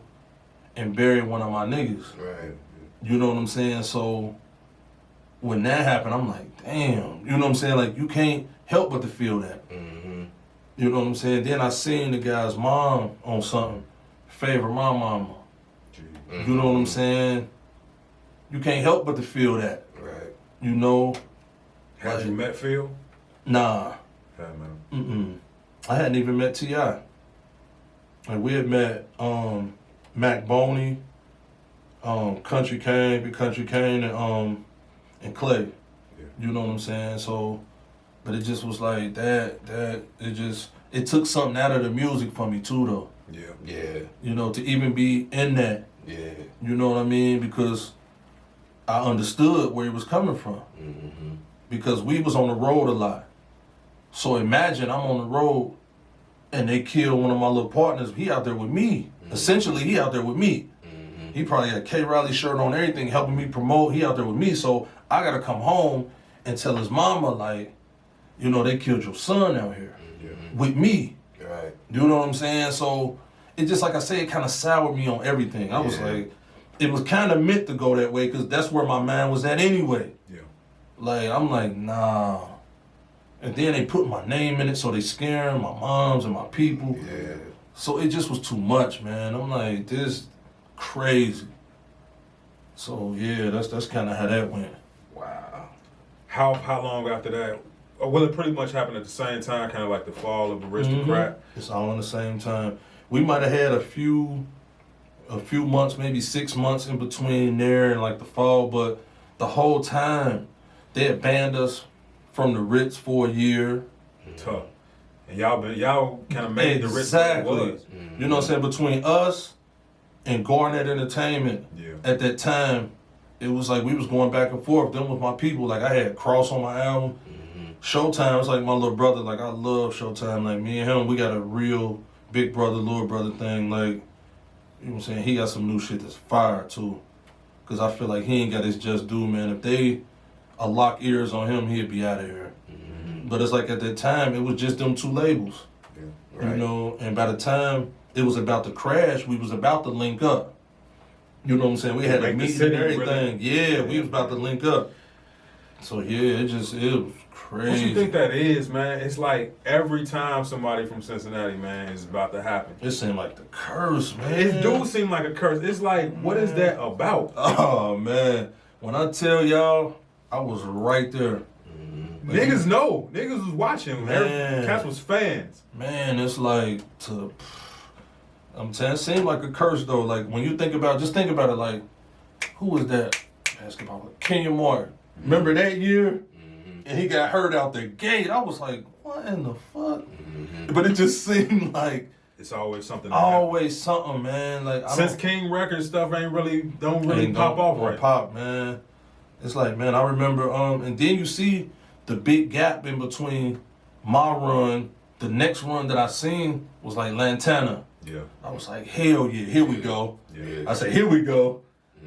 and bury one of my niggas. Right. You know what I'm saying? So when that happened, I'm like, damn. You know what I'm saying? Like, you can't help but to feel that. You know what I'm saying? Then I seen the guy's mom on something, favor my mama. You know what I'm saying? You can't help but to feel that. Right. You know? Had you met Phil? Nah. Yeah, man. I hadn't even met T.I. Like, we had met Mac Boney, Country Kane, Big Country Kane, and Clay. Yeah. You know what I'm saying? So, but it just was like that it took something out of the music for me too, though. Yeah. Yeah. You know, to even be in that. Yeah. You know what I mean? Because I understood where he was coming from. Mm-hmm. Because we was on the road a lot. So imagine I'm on the road and they kill one of my little partners. He out there with me. Mm-hmm. Essentially, he out there with me. Mm-hmm. He probably had a K. Riley shirt on, everything, helping me promote. He out there with me. So I got to come home and tell his mama, like, you know, they killed your son out here with me. Right. You know what I'm saying? So it just, like I say, it kind of soured me on everything. I was like, it was kind of meant to go that way because that's where my mind was at anyway. Yeah. Like, I'm like, nah. And then they put my name in it, so they scaring my moms and my people. Yeah. So it just was too much, man. I'm like, this crazy. So yeah, that's kind of how that went. Wow. How long after that? Well, it pretty much happened at the same time, kind of like the fall of Aristocrat. It's all in the same time. We might have had a few months, maybe 6 months in between there and like the fall, but the whole time they had banned us from the Ritz for a year. Tough. And y'all kind of made the Ritz what it was. Mm-hmm. You know what I'm saying? Between us and Garnet Entertainment, at that time, it was like we was going back and forth. Them with my people. Like I had Cross on my album. Showtime was like my little brother. Like I love Showtime. Like me and him, we got a real big brother, little brother thing. Like, you know what I'm saying? He got some new shit that's fire too. Cause I feel like he ain't got his just due, man. If they lock ears on him, he'd be out of here. But it's like at that time, it was just them two labels. Yeah. Right. You know, and by the time it was about to crash, we was about to link up. You know what I'm saying? We had a meeting and everything. We was about to link up. So yeah, it was crazy. What you think that is, man? It's like every time somebody from Cincinnati, man, is about to happen. It seemed like the curse, man. It do seem like a curse. It's like, what is that about? Oh man, when I tell y'all, I was right there. Like, niggas know. Niggas was watching. Man. Cats was fans. Man, it's like I'm saying, it seemed like a curse though. Like when you think about it, like, who was that basketball? Kenyon Martin. Remember that year? And he got hurt out the gate. I was like, what in the fuck? But it just seemed like it's always something. Something, man. Like since King Records stuff don't really pop off right. Pop, man. It's like, man, I remember. And then you see the big gap in between my run. The next run that I seen was like Lantana. Yeah. I was like, hell yeah, here we go. Yeah. I said, here we go.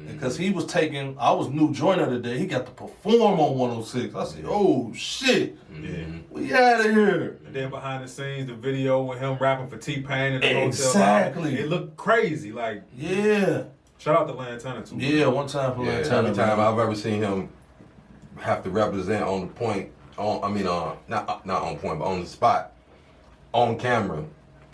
Because he was I was new joiner today. He got to perform on 106. I said, oh shit. Yeah. We out of here. And then behind the scenes, the video with him rapping for T-Pain in the hotel. Exactly. It looked crazy. Like, yeah. Shout out to Lantana too. Yeah, one time for Lantana. Every time I've ever seen him have to represent on the point, not on point, but on the spot, on camera,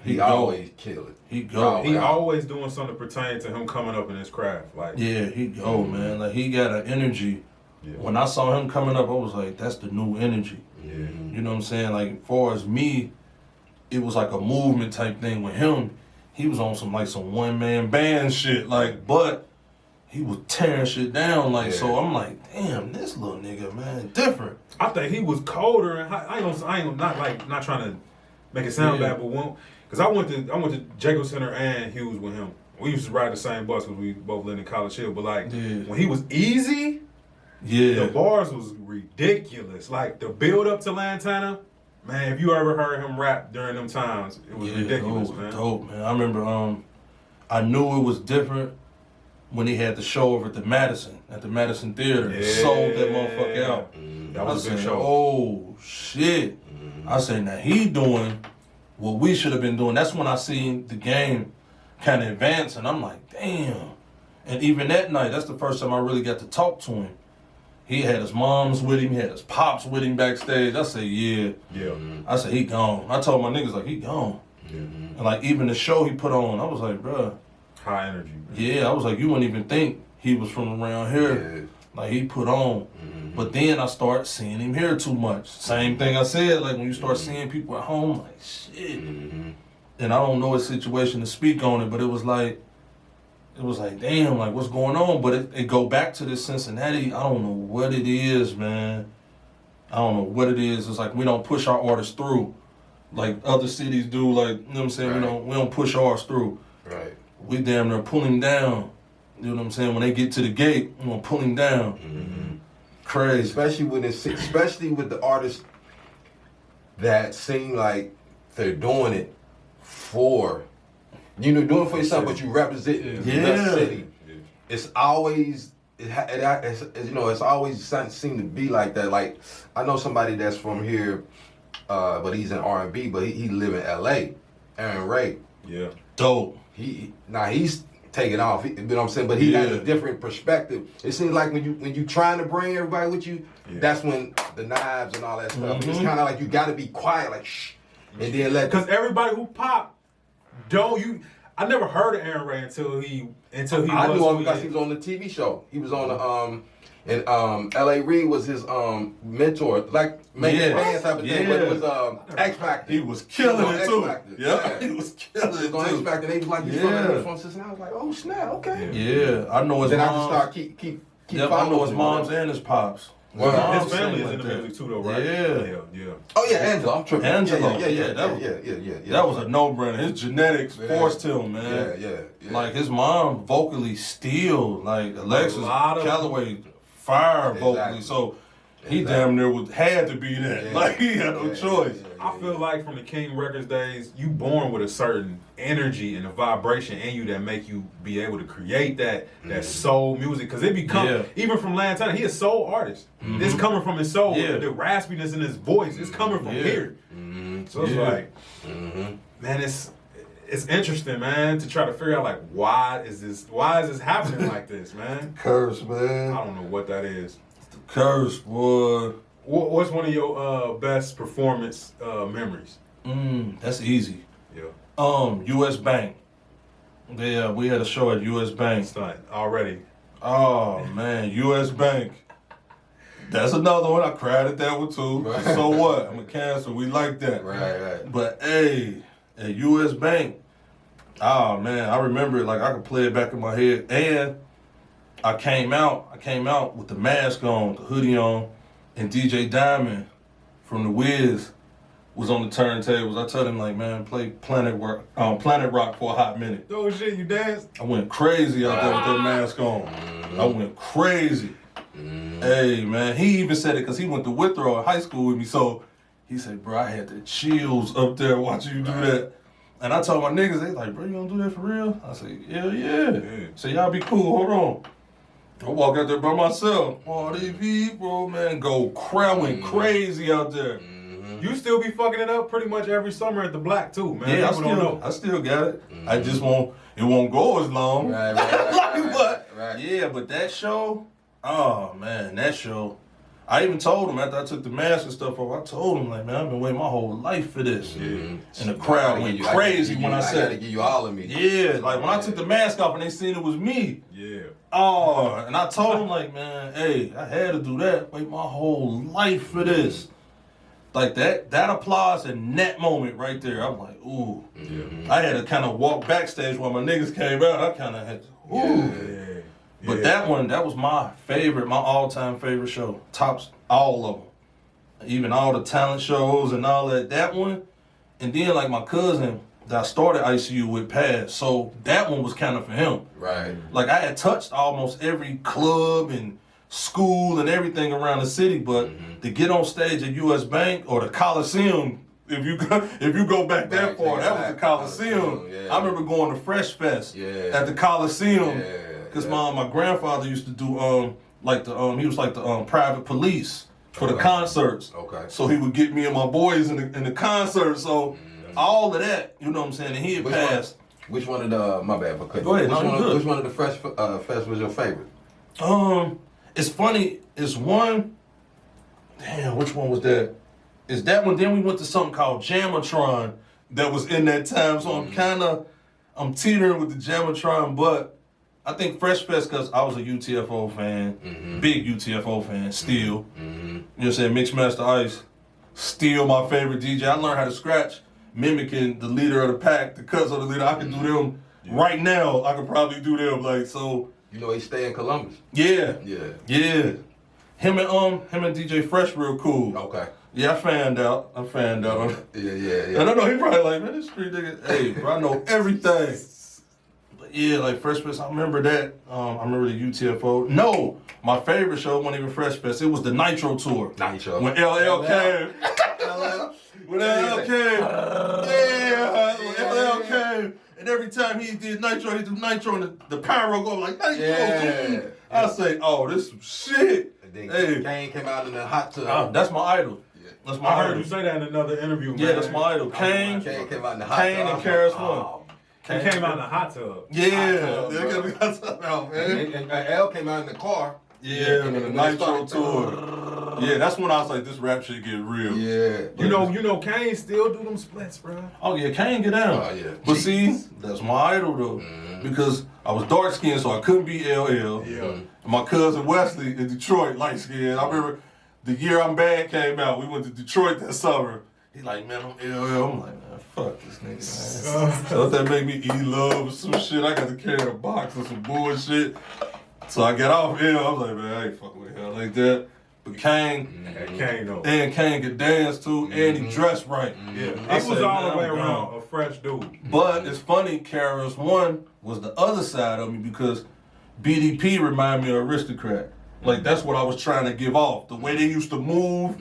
he always kill it. He always doing something pertaining to him coming up in his craft. Like, yeah, he go, man. Like he got an energy. Yeah. When I saw him coming up, I was like, that's the new energy. Yeah. You know what I'm saying? Like, as far as me, it was like a movement type thing with him. He was on some one-man band shit, like, but he was tearing shit down, like, so I'm like, damn, this little nigga, man, different. I think he was colder, and I ain't not trying to make it sound bad, but because I went to Jacob Center and Hughes with him. We used to ride the same bus because we both lived in College Hill, but like when he was easy, the bars was ridiculous. Like the build up to Lantana, man, if you ever heard him rap during them times, it was ridiculous, man. Dope, man. I remember I knew it was different when he had the show over at the Madison Theater. Yeah. Sold that motherfucker out. That was a good show. Oh shit. I said, now he doing what we should have been doing. That's when I seen the game kind of advance, and I'm like, damn. And even that night, that's the first time I really got to talk to him. He had his moms with him, he had his pops with him backstage. I said, yeah. Yeah. I said, he gone. I told my niggas, like, he gone. And like, even the show he put on, I was like, bruh. High energy. Yeah, I was like, you wouldn't even think he was from around here. Yeah. Like, he put on. But then I start seeing him here too much. Same thing I said, like, when you start seeing people at home, like, shit. And I don't know a situation to speak on it, but it was like, damn, like, what's going on? But it go back to this Cincinnati. I don't know what it is, man. I don't know what it is. It's like we don't push our artists through like other cities do. Like, you know what I'm saying? Right. We don't push ours through. Right. We damn near pull him down. You know what I'm saying? When they get to the gate, we're gonna pull him down. Crazy. Especially with the artists that seem like they're doing it for, doing it for yourself, but you represent the city. Yeah. It's always it's always seemed to be like that. Like, I know somebody that's from here, but he's in R&B, but he live in LA. Aaron Ray. Yeah. Dope. He's taking off. You know what I'm saying? But he has a different perspective. It seems like when you trying to bring everybody with you, that's when the knives and all that stuff. It's kind of like you got to be quiet, like shh, and then let. Because everybody who pop, I never heard of Aaron Ray until he I knew him because he was on the TV show. He was on the and L.A. Reid was his mentor, like making fans type of thing. But it was X Factor. He was killing it too. Yeah, he was killing it on X too. Factor. And they was like, "You from Cincinnati?" I was like, "Oh snap, okay." Yeah, I know his Then I moms. just start keep Yep, I know his moms and his pops. Well, his family is in the music too, though, right? Yeah. Oh yeah, Angelo. I'm tripping. Angelo. Yeah. That was a no-brainer. His genetics forced him, man. Yeah. Like, his mom vocally still, like, Alexis Calloway, fire vocally. So he damn near had to be that. Yeah. Like, he had no choice. I feel like from the King Records days, you born with a certain energy and a vibration in you that make you be able to create that soul music. Because it become, even from Lantana, he a soul artist. It's coming from his soul. The raspiness in his voice, it's coming from here. So it's like, man, it's interesting, man, to try to figure out, like, why is this happening like this, man? Curse, man. I don't know what that is. The curse, boy. What's one of your best performance memories? That's easy. Yeah. US Bank. Yeah, we had a show at US Bank. Already. Oh man, US Bank. That's another one. I cried at that one too. Right. So what? I'm a cancer. We like that. Right. But hey, at US Bank, oh man, I remember it like I could play it back in my head. And I came out with the mask on, the hoodie on, and DJ Diamond from The Wiz was on the turntables. I told him, like, man, play Planet Rock for a hot minute. Oh shit, you danced? I went crazy out there with that mask on. I went crazy. Hey, man, he even said it because he went to Withrow in high school with me. So he said, bro, I had the chills up there watching you do that. And I told my niggas, they like, bro, you gonna do that for real? I said, yeah. So y'all be cool, hold on. I walk out there by myself. Oh, these people, man, went crazy out there. You still be fucking it up pretty much every summer at the Black too, man. Yeah, I I still got it. I just won't go as long. Right. Yeah, but that show, oh man, that show. I even told him after I took the mask and stuff off, I told him, like, man, I've been waiting my whole life for this. And the crowd went crazy when I said, I gotta give you all of me. Yeah, like when I took the mask off and they seen it was me. Yeah. Oh, and I told him, like, man, hey, I had to do that. Wait my whole life for this. Like that applause in that moment right there, I'm like, ooh. I had to kind of walk backstage when my niggas came out. I kind of had to, ooh. But that was my favorite, my all-time favorite show. Tops all of them. Even all the talent shows and all that. That one. And then, like, my cousin that I started ICU with passed. So that one was kind of for him. Right. Like, I had touched almost every club and school and everything around the city, but to get on stage at US Bank or the Coliseum, if you go back that far, that was the Coliseum. I remember going to Fresh Fest at the Coliseum because my grandfather used to do he was like the private police for the concerts. Okay. So he would get me and my boys in the concert. So all of that, you know what I'm saying, and he had passed. Which one of the my bad, but Go ahead. Which one of the Fresh Fest was your favorite? It's funny. It's one. Damn, which one was that? Is that one? Then we went to something called Jamatron that was in that time. So I'm teetering with the Jamatron, but I think Fresh Fest because I was a UTFO fan, big UTFO fan, still. You know what I'm saying? Mixmaster Ice, still my favorite DJ. I learned how to scratch, mimicking the leader of the pack, the cuts of the leader. I can do them right now. I could probably do them like so. You know he stay in Columbus. Yeah. Yeah. Him and DJ Fresh real cool. Okay. Yeah, I found out. Yeah. And I know he probably like, man, this street nigga, hey, bro, I know everything. But yeah, like Fresh Fest, I remember that. I remember the UTFO. No, my favorite show wasn't even Fresh Fest. It was the Nitro Tour. Nitro. When LL came. When LL came. Yeah, when LL came. And every time he did Nitro, he did Nitro and the pyro go like, Nitro. Yeah. I say, oh, this some shit. And then Hey. Kane came out in the hot tub. That's my idol. That's my I heard idol. you say that in another interview, man. Yeah, that's my idol. Kane came out in the hot Kane tub. and Karis Oh. He came out in a hot tub. Yeah, tub, they bro. got the hot tub out, man. And L came out in the car. Yeah, and the then Nitro started- tour. Yeah, that's when I was like, this rap shit get real. Yeah. You know, Kane still do them splits, bro. Oh yeah, Kane get down. Oh, yeah. But see, that's my idol though, because I was dark skinned, so I couldn't be LL. Yeah. My cousin Wesley in Detroit, light skinned. I remember the year I'm Bad came out. We went to Detroit that summer. He like, man, I'm LL. I'm like, man, fuck this nigga, man. So if that make me eat love or some shit, I got to carry a box of some bullshit. So I got off L. I was like, man, I ain't fucking with hell like that. But Kane, Kane though. and Kane could dance too, and he dressed right. Yeah, I he was said, all man, the way I'm around gone. a fresh dude. But it's funny, Karis One was the other side of me because BDP reminded me of Aristocrat. Like that's what I was trying to give off. The way they used to move,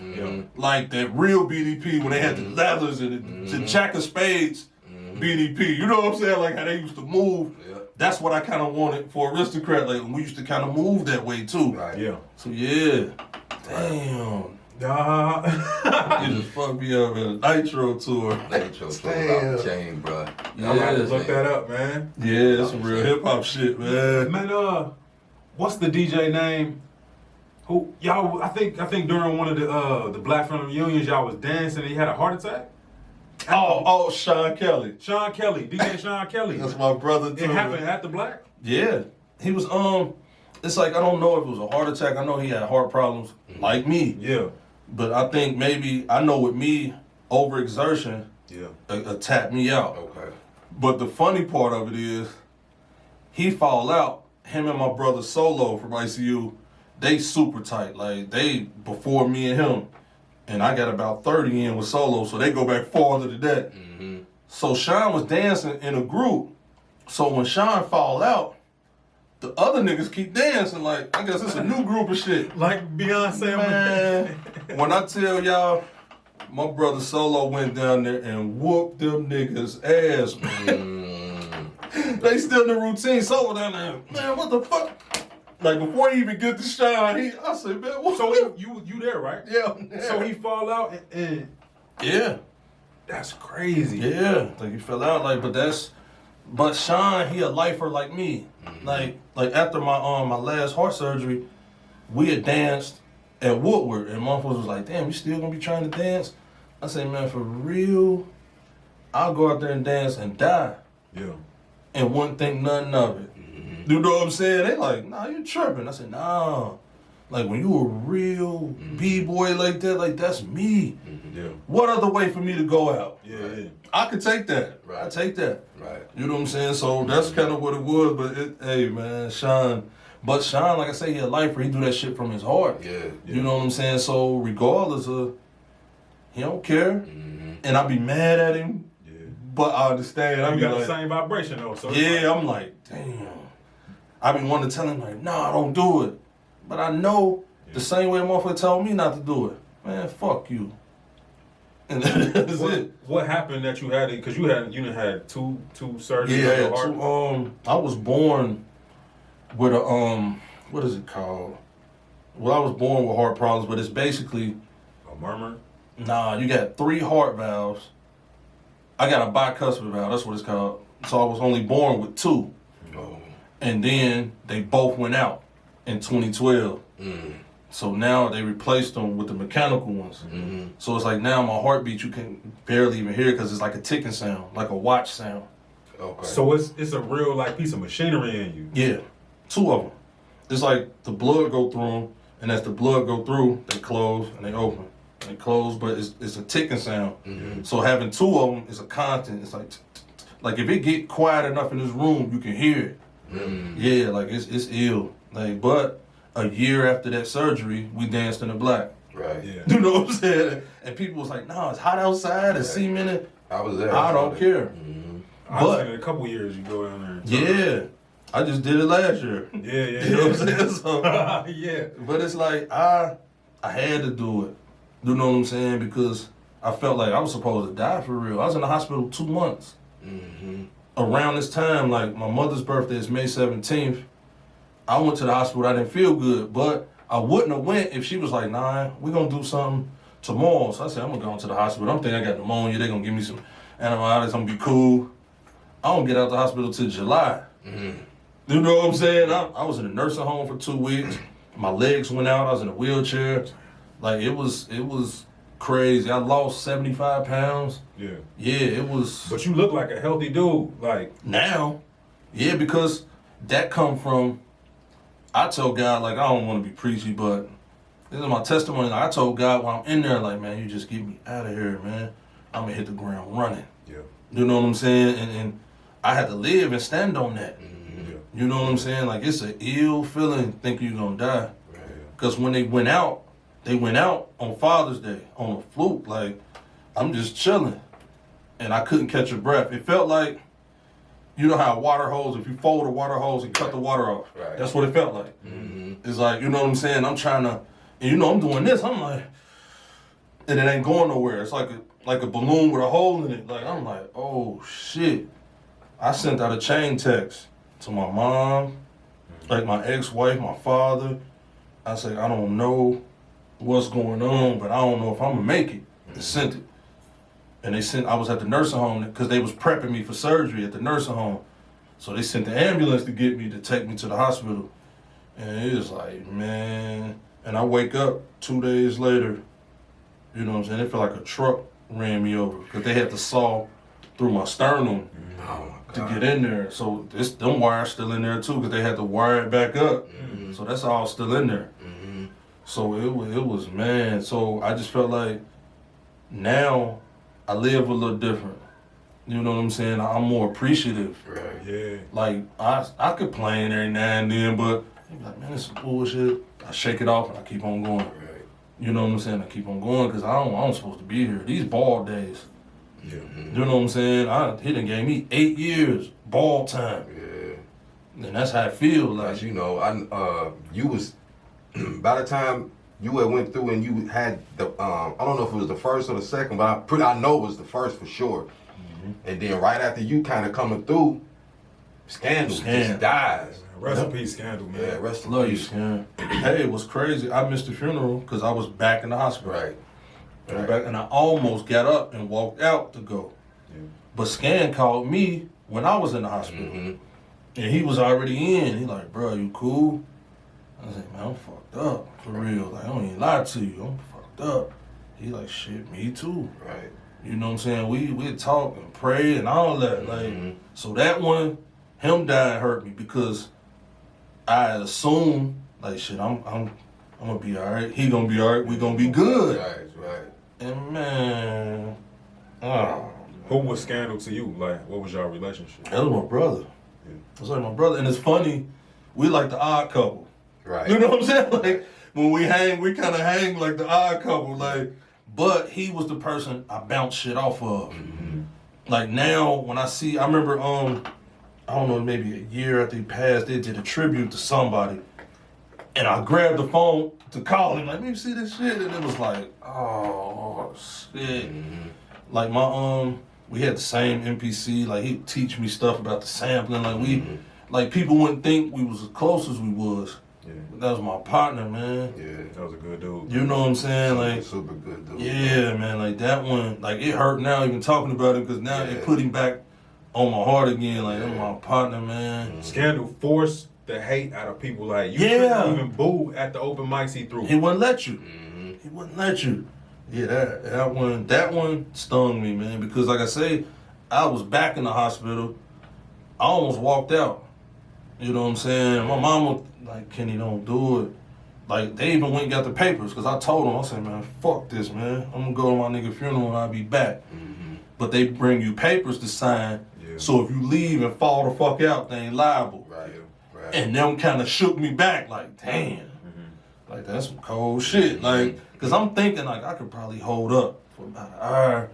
like that real BDP when they had the leathers and the Jack of Spades BDP. You know what I'm saying? Like how they used to move. Yeah. That's what I kind of wanted for Aristocrat. Like we used to kind of move that way too. Right. Yeah. So yeah, damn. You just fucked me up in a Nitro tour. Nitro tour about the chain, bro. I'm about to look that up, man. Yeah, that's some real hip hop shit, man. Man, what's the DJ name? Who y'all? I think during one of the Black Family reunions, y'all was dancing and he had a heart attack. Oh, Sean Kelly. Sean Kelly, DJ Sean Kelly. That's my brother too. It happened at the Black. Yeah, he was It's like I don't know if it was a heart attack. I know he had heart problems like me. Yeah. But I think maybe I know with me overexertion Yeah. tapped me out. Okay. But the funny part of it is, he fall out. Him and my brother Solo from ICU, they super tight. Like they before me and him, and I got about 30 in with Solo, so they go back farther than that. So Sean was dancing in a group. So when Sean fall out, the other niggas keep dancing. Like I guess it's a new group of shit. Like Beyonce. Man, when I tell y'all, my brother Solo went down there and whooped them niggas' ass, man. They still in the routine. Solo down there, man, what the fuck? Like before he even get to Sean, I said, man, what? So you there, right? Yeah, I'm there. So he fall out and yeah, that's crazy. yeah. Like he fell out, like, but Sean, he a lifer like me. Like after my last heart surgery, we had danced at Woodward, and motherfuckers was like, damn, you still gonna be trying to dance? I said, man, for real, I'll go out there and dance and die Yeah. and wouldn't think nothing of it. You know what I'm saying? They like, nah, you tripping. I said, nah. Like when you a real B-boy like that, like that's me. Yeah. What other way for me to go out? Yeah. I could take that. Right. I take that. Right. You know what I'm saying? So that's kind of what it was. But hey, man, Sean. But Sean, like I say, he a lifer. He do that shit from his heart. Yeah. You know what I'm saying? So regardless of, he don't care. And I be mad at him. Yeah. But I understand. I You be got like, the same vibration though. So yeah, I'm like, damn. I be wanting to tell him like, nah, don't do it. But I know the same way a motherfucker told me not to do it. Man, fuck you. And that's it. What happened that you had it? Because you done had two surgeries Yeah, on your heart. I was born with a what is it called? Well, I was born with heart problems, but it's basically A murmur. nah. You got 3 heart valves. I got a bicuspid valve. That's what it's called. So I was only born with 2, Oh. and then they both went out. in 2012. So now they replaced them with the mechanical ones. So it's like now my heartbeat, you can barely even hear it because it's like a ticking sound, like a watch sound. Okay. So it's a real like piece of machinery in you. Yeah, 2 of them. It's like the blood go through them, and as the blood go through, they close and they open. They close, but it's a ticking sound. So having 2 of them is a constant. It's like if it get quiet enough in this room, you can hear it. Yeah, like it's ill. Like, but a year after that surgery, we danced in the black. Right. Yeah. You know what I'm saying? And people was like, "No, it's hot outside. It's cemented." I was there. I don't care. I was in a couple years you go down there. Yeah, I just did it last year. Yeah. You know what I'm saying? So, Yeah. but it's like I had to do it. You know what I'm saying? Because I felt like I was supposed to die for real. I was in the hospital 2 months. Around this time, like my mother's birthday is May 17th. I went to the hospital. I didn't feel good, but I wouldn't have went if she was like, "Nah, we're gonna do something tomorrow." So I said, "I'm gonna go to the hospital. I'm thinking I got pneumonia. They're gonna give me some antibiotics. I'm gonna be cool." I don't get out the hospital till July. You know what I'm saying? I was in a nursing home for 2 weeks. My legs went out. I was in a wheelchair. Like it was crazy. I lost 75 pounds. Yeah. Yeah, it was. But you look like a healthy dude. Like Now, yeah, because that come from, I told God, like, I don't want to be preachy, but this is my testimony. Like, I told God while I'm in there, like, man, you just get me out of here, man. I'm going to hit the ground running. Yeah. You know what I'm saying? And I had to live and stand on that. Yeah. You know what I'm saying? Like, it's an ill feeling thinking you're going to die. Because when they went out on Father's Day on a fluke. Like, I'm just chilling. And I couldn't catch a breath. It felt like, you know how a water hose, if you fold a water hose and cut the water off. Right. That's what it felt like. It's like, you know what I'm saying? I'm trying to, and you know, I'm doing this. I'm like, and it ain't going nowhere. It's like a balloon with a hole in it. Like, I'm like, oh, shit. I sent out a chain text to my mom, like my ex-wife, my father. I said, I don't know what's going on, but I don't know if I'm gonna make it. They sent it. And I was at the nursing home because they was prepping me for surgery at the nursing home. So they sent the ambulance to get me, to take me to the hospital. And it was like, man. And I wake up 2 days later, you know what I'm saying? It felt like a truck ran me over because they had to saw through my sternum to get in there. So them wires still in there too because they had to wire it back up. So that's all still in there. So it was, man. So I just felt like now I live a little different. You know what I'm saying? I'm more appreciative. Right. Yeah. Like, I complain every now and then, but they be like, man, this is bullshit. I shake it off and I keep on going. Right. You know what I'm saying? I keep on going because I'm supposed to be here. These ball days. Yeah. You know what I'm saying? He done gave me 8 years ball time. Yeah. And that's how I feel. Like, As you know, you was by the time you had went through and you had the I don't know if it was the first or the second, but I know it was the first for sure. And then right after you kind of coming through, Scandal just dies. Rest in peace, Scandal, man. Yeah, rest in love you, peace. Scan. Hey, it was crazy. I missed the funeral because I was back in the hospital. Right. And I almost got up and walked out to go. Yeah. But Scan called me when I was in the hospital. And he was already in. He like, bro, you cool? I was like, man, I'm fucked up. For real. Like, I don't even lie to you. I'm fucked up. He like, shit, me too. Right. You know what I'm saying? We'd talk and pray and all that. Like, so that one, him dying hurt me because I assumed, like, shit, I'm gonna be all right. He gonna be all right. We gonna be good. Right. And man, Who was Scandal to you? Like, what was your relationship? that was my brother. Yeah. That's like my brother. And it's funny, we like the odd couple. Right. You know what I'm saying? Like, when we hang, we kind of hang like the odd couple. Like, but he was the person I bounced shit off of. Like now, when I remember, I don't know, maybe a year after he passed, they did a tribute to somebody. And I grabbed the phone to call him, like, let me see this shit. And it was like, oh, shit. Like we had the same NPC, like he'd teach me stuff about the sampling. Like like people wouldn't think we was as close as we was. Yeah. But that was my partner, man. Yeah. That was a good dude. You know what I'm saying? Like, super good dude. yeah, man, like that one, like it hurt now even talking about it because now it put him back on my heart again. Like, that's my partner, man. Scandal forced the hate out of people. Like, you Yeah. couldn't even boo at the open mics he threw. He wouldn't let you. He wouldn't let you. Yeah, that one stung me, man, because like I say, I was back in the hospital. I almost walked out. You know what I'm saying? My mom was like, Kenny, don't do it. Like, they even went and got the papers, because I told them, I said, man, fuck this, man. I'm going to go to my nigga funeral and I'll be back. But they bring you papers to sign, so if you leave and fall the fuck out, they ain't liable. Right. And them kind of shook me back, like, damn. Like, that's some cold shit. Like, because I'm thinking, like, I could probably hold up for about an hour.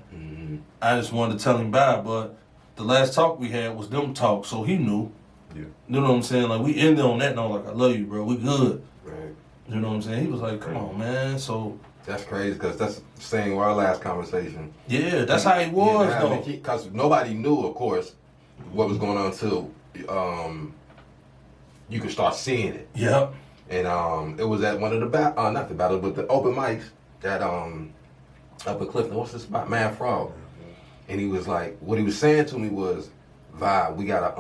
I just wanted to tell him bye, but the last talk we had was them talk, so he knew. Yeah. You know what I'm saying? Like, we ended on that, and I was like, I love you, bro. We good. Right. You know what I'm saying? He was like, come on, man. So, That's crazy, because that's the same with our last conversation. yeah, that's how he was, though. Because nobody knew, of course, what was going on until you could start seeing it. Yep. And it was at one of the not the battles, but the open mics that up at Clifton. What's this spot? Man Frog. And he was like, what he was saying to me was, Vibe, we gotta,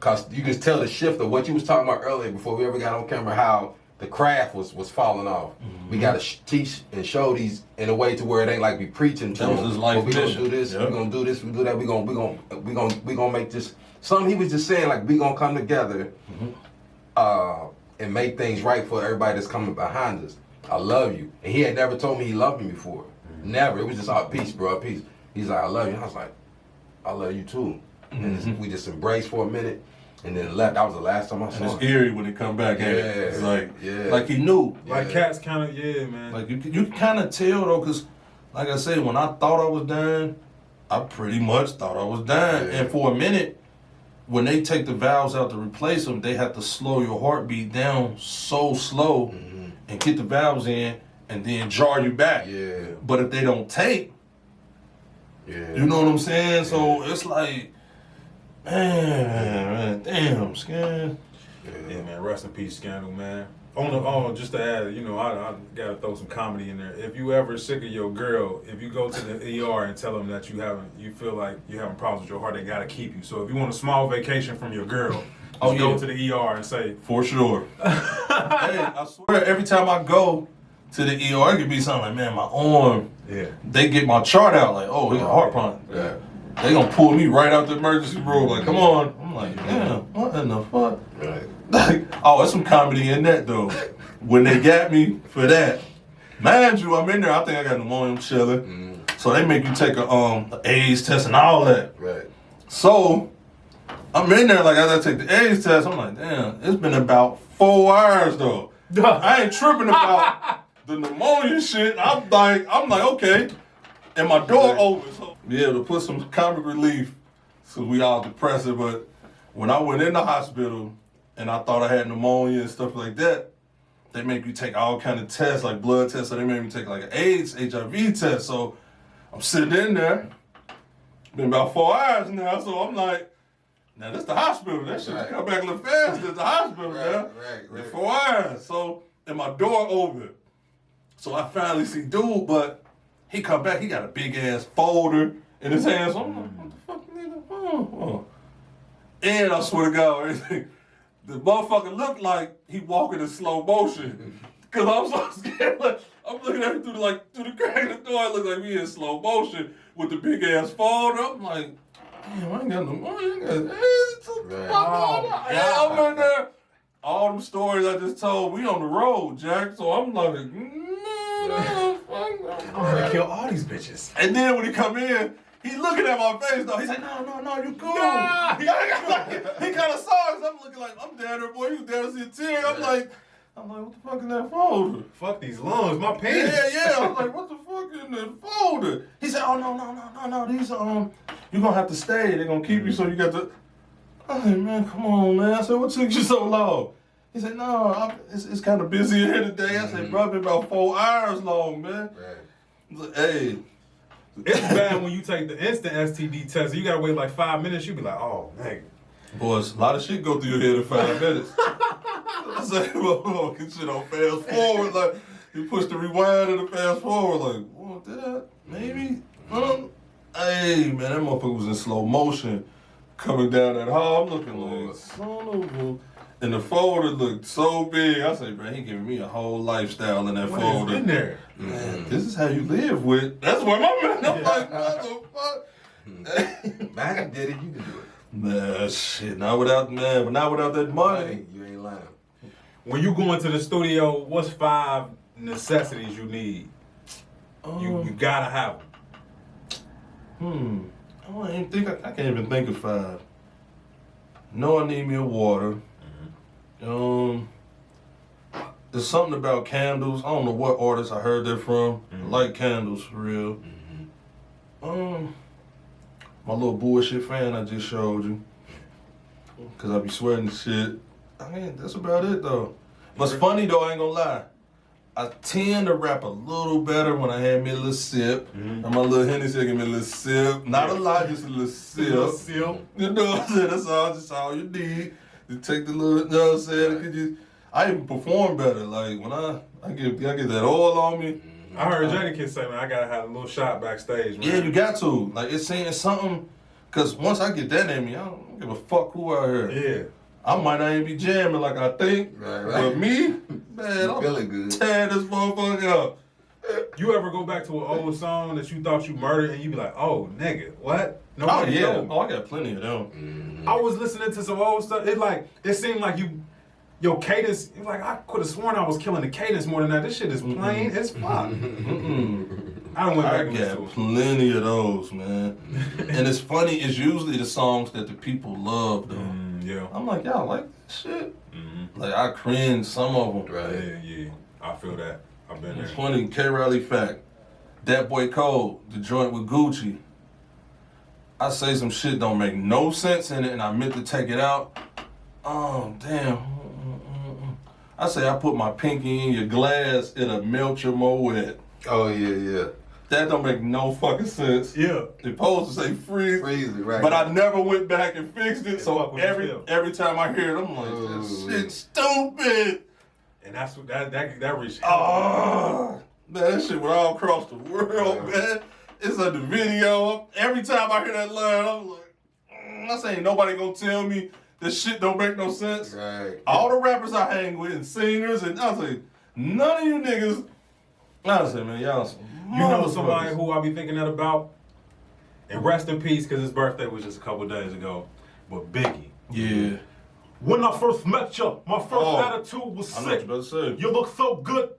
cause you can tell the shift of what you was talking about earlier before we ever got on camera, how the craft was falling off. We gotta teach and show these in a way to where it ain't like we preaching to That was them. his life We gonna mission. do this, Yep. we gonna do this, we do that, we gonna make this. Something he was just saying, like, we gonna come together and make things right for everybody that's coming behind us. I love you. And he had never told me he loved me before. Never. It was just, peace, bro, peace. He's like, I love you. And I was like, I love you too. And we just embraced for a minute and then left. That was the last time I saw And it's him. eerie when he come back at it. It's like, Yeah. like he knew. Like, cats kind of, man. Like, you kind of tell, though, because, like I said, when I thought I was dying, I pretty much thought I was dying. Yeah. And for a minute, when they take the valves out to replace them, they have to slow your heartbeat down so slow and get the valves in and then jar you back. Yeah. But if they don't take, you know what I'm saying? So it's like, man, damn, Scan. Yeah, man. Rest in peace, Scandal, man. Just to add, I gotta throw some comedy in there. If you ever sick of your girl, if you go to the ER and tell them that you feel like you're having problems with your heart, they gotta keep you. So if you want a small vacation from your girl, go to the ER and say, For sure. Hey, I swear, every time I go to the ER, it could be something like, man, my arm. yeah. They get my chart out, like, oh, he got heart problem. Yeah. They gonna pull me right out the emergency room, like, come on. I'm like, damn, what in the fuck? Right. Like, oh, there's some comedy in that, though. When they got me for that, mind you, I'm in there, I think I got pneumonia, I'm chilling. So they make you take a AIDS test and all that. Right. So, I'm in there, like, as I take the AIDS test, I'm like, damn, it's been about 4 hours, though. I ain't tripping about the pneumonia shit. I'm like, okay. And my door open, so yeah, to put some comic relief, so we all depressed. But when I went in the hospital and I thought I had pneumonia and stuff like that, they make you take all kind of tests, like blood tests. So they made me take like an AIDS, HIV test. So I'm sitting in there, been about 4 hours now. So I'm like, now this the hospital. That shit come back a little fast. It's the hospital, man. Right. 4 hours. So, and my door open. So I finally see dude, but he come back, he got a big ass folder in his hand. So I'm like, what the fuck, nigga? Oh. And I swear to God, everything, the motherfucker looked like he walking in slow motion. Cause I'm so scared. Like, I'm looking at him through the crack of the door. It looked like we in slow motion with the big ass folder. I'm like, damn, I ain't got no money. I ain't got I'm in there. All them stories I just told, we on the road, Jack. So I'm like, I'm gonna kill all these bitches. and then when he come in, he looking at my face though. He's like, no, you cool. Nah. He kind of saw us. I'm looking like, I'm down there, boy. You down to see a tear. I'm like, what the fuck in that folder? Fuck these lungs, my penis. Yeah. I was like, what the fuck in that folder? He said, oh no. These you gonna have to stay. They're gonna keep you, so you got to. I said, man, come on, man. I said, what took you so long? He said, no, it's kind of busy here today. I said, bro, it's been about 4 hours long, man. Right. He's like, hey. It's bad when you take the instant STD test. You gotta wait like 5 minutes. You be like, oh, nigga. Boys, a lot of shit go through your head in 5 minutes. I said, get shit on fast forward. Like, you push the rewind and the fast forward. Like, what, did I? Maybe? Hey, man, that motherfucker was in slow motion. coming down that hall. I'm looking like, son of a... And the folder looked so big. I said, bro, he giving me a whole lifestyle in that folder. What is in there? Man, this is how you live with. That's where my man. I'm like, what the fuck? Man, did it, you can do it. Man, shit, not without that money. You ain't lying. When you go into the studio, what's 5 necessities you need? You gotta have them. I don't even think I can't even think of 5. No, I need me a water. There's something about candles. I don't know what artist I heard that from. I like candles for real. My little bullshit fan I just showed you. Cause I be sweating shit. I mean, that's about it though. What's funny though, I ain't gonna lie. I tend to rap a little better when I had me a little sip. And my little Hennessy give me a little sip. Not a lot, just a little sip. You know what I'm saying? That's all you need. You take the little, you know what I'm saying? I even perform better. Like when I get that oil on me. I heard Jadakiss say, man, I gotta have a little shot backstage, man. Yeah, you got to. Like it's saying something, cause once I get that in me, I don't give a fuck who out here. Yeah. I might not even be jamming like I think. Right. But me, man, I'm feeling good. tearing this motherfucker up. You ever go back to an old song that you thought you murdered and you be like, oh, nigga, what? Oh Nobody yeah. told me. Oh, I got plenty of them. I was listening to some old stuff. It seemed like your cadence, like I could have sworn I was killing the cadence more than that. This shit is plain as fuck. I don't went I back and listened to got it. plenty of those, man. And it's funny, it's usually the songs that the people love, though. Yeah. I'm like, y'all like this shit? Like, I cringe some of them. Right. Yeah. I feel that. I've been It's there. funny, K-Rally fact. That Boy Cole, the joint with Gucci, I say some shit don't make no sense in it, and I meant to take it out. Oh, damn. I say I put my pinky in your glass, it'll melt your moet. Oh, yeah. That don't make no fucking sense. Yeah. It's supposed to say freeze, Crazy, right? but I never went back and fixed it. So fuck with you every time I hear it, I'm like, this shit's stupid. And that's what that reached. Oh, man, that shit went all across the world, man. It's on the video. Every time I hear that line, I'm like, I say, ain't nobody gonna tell me this shit don't make no sense. Right. All the rappers I hang with and singers, and I say, none of you niggas. I say, man, y'all some You know somebody motherfuckers. who I be thinking that about? And rest in peace, because his birthday was just a couple days ago. But Biggie. Yeah. When I first met you, my first attitude was I know what sick. you about to say. You look so good.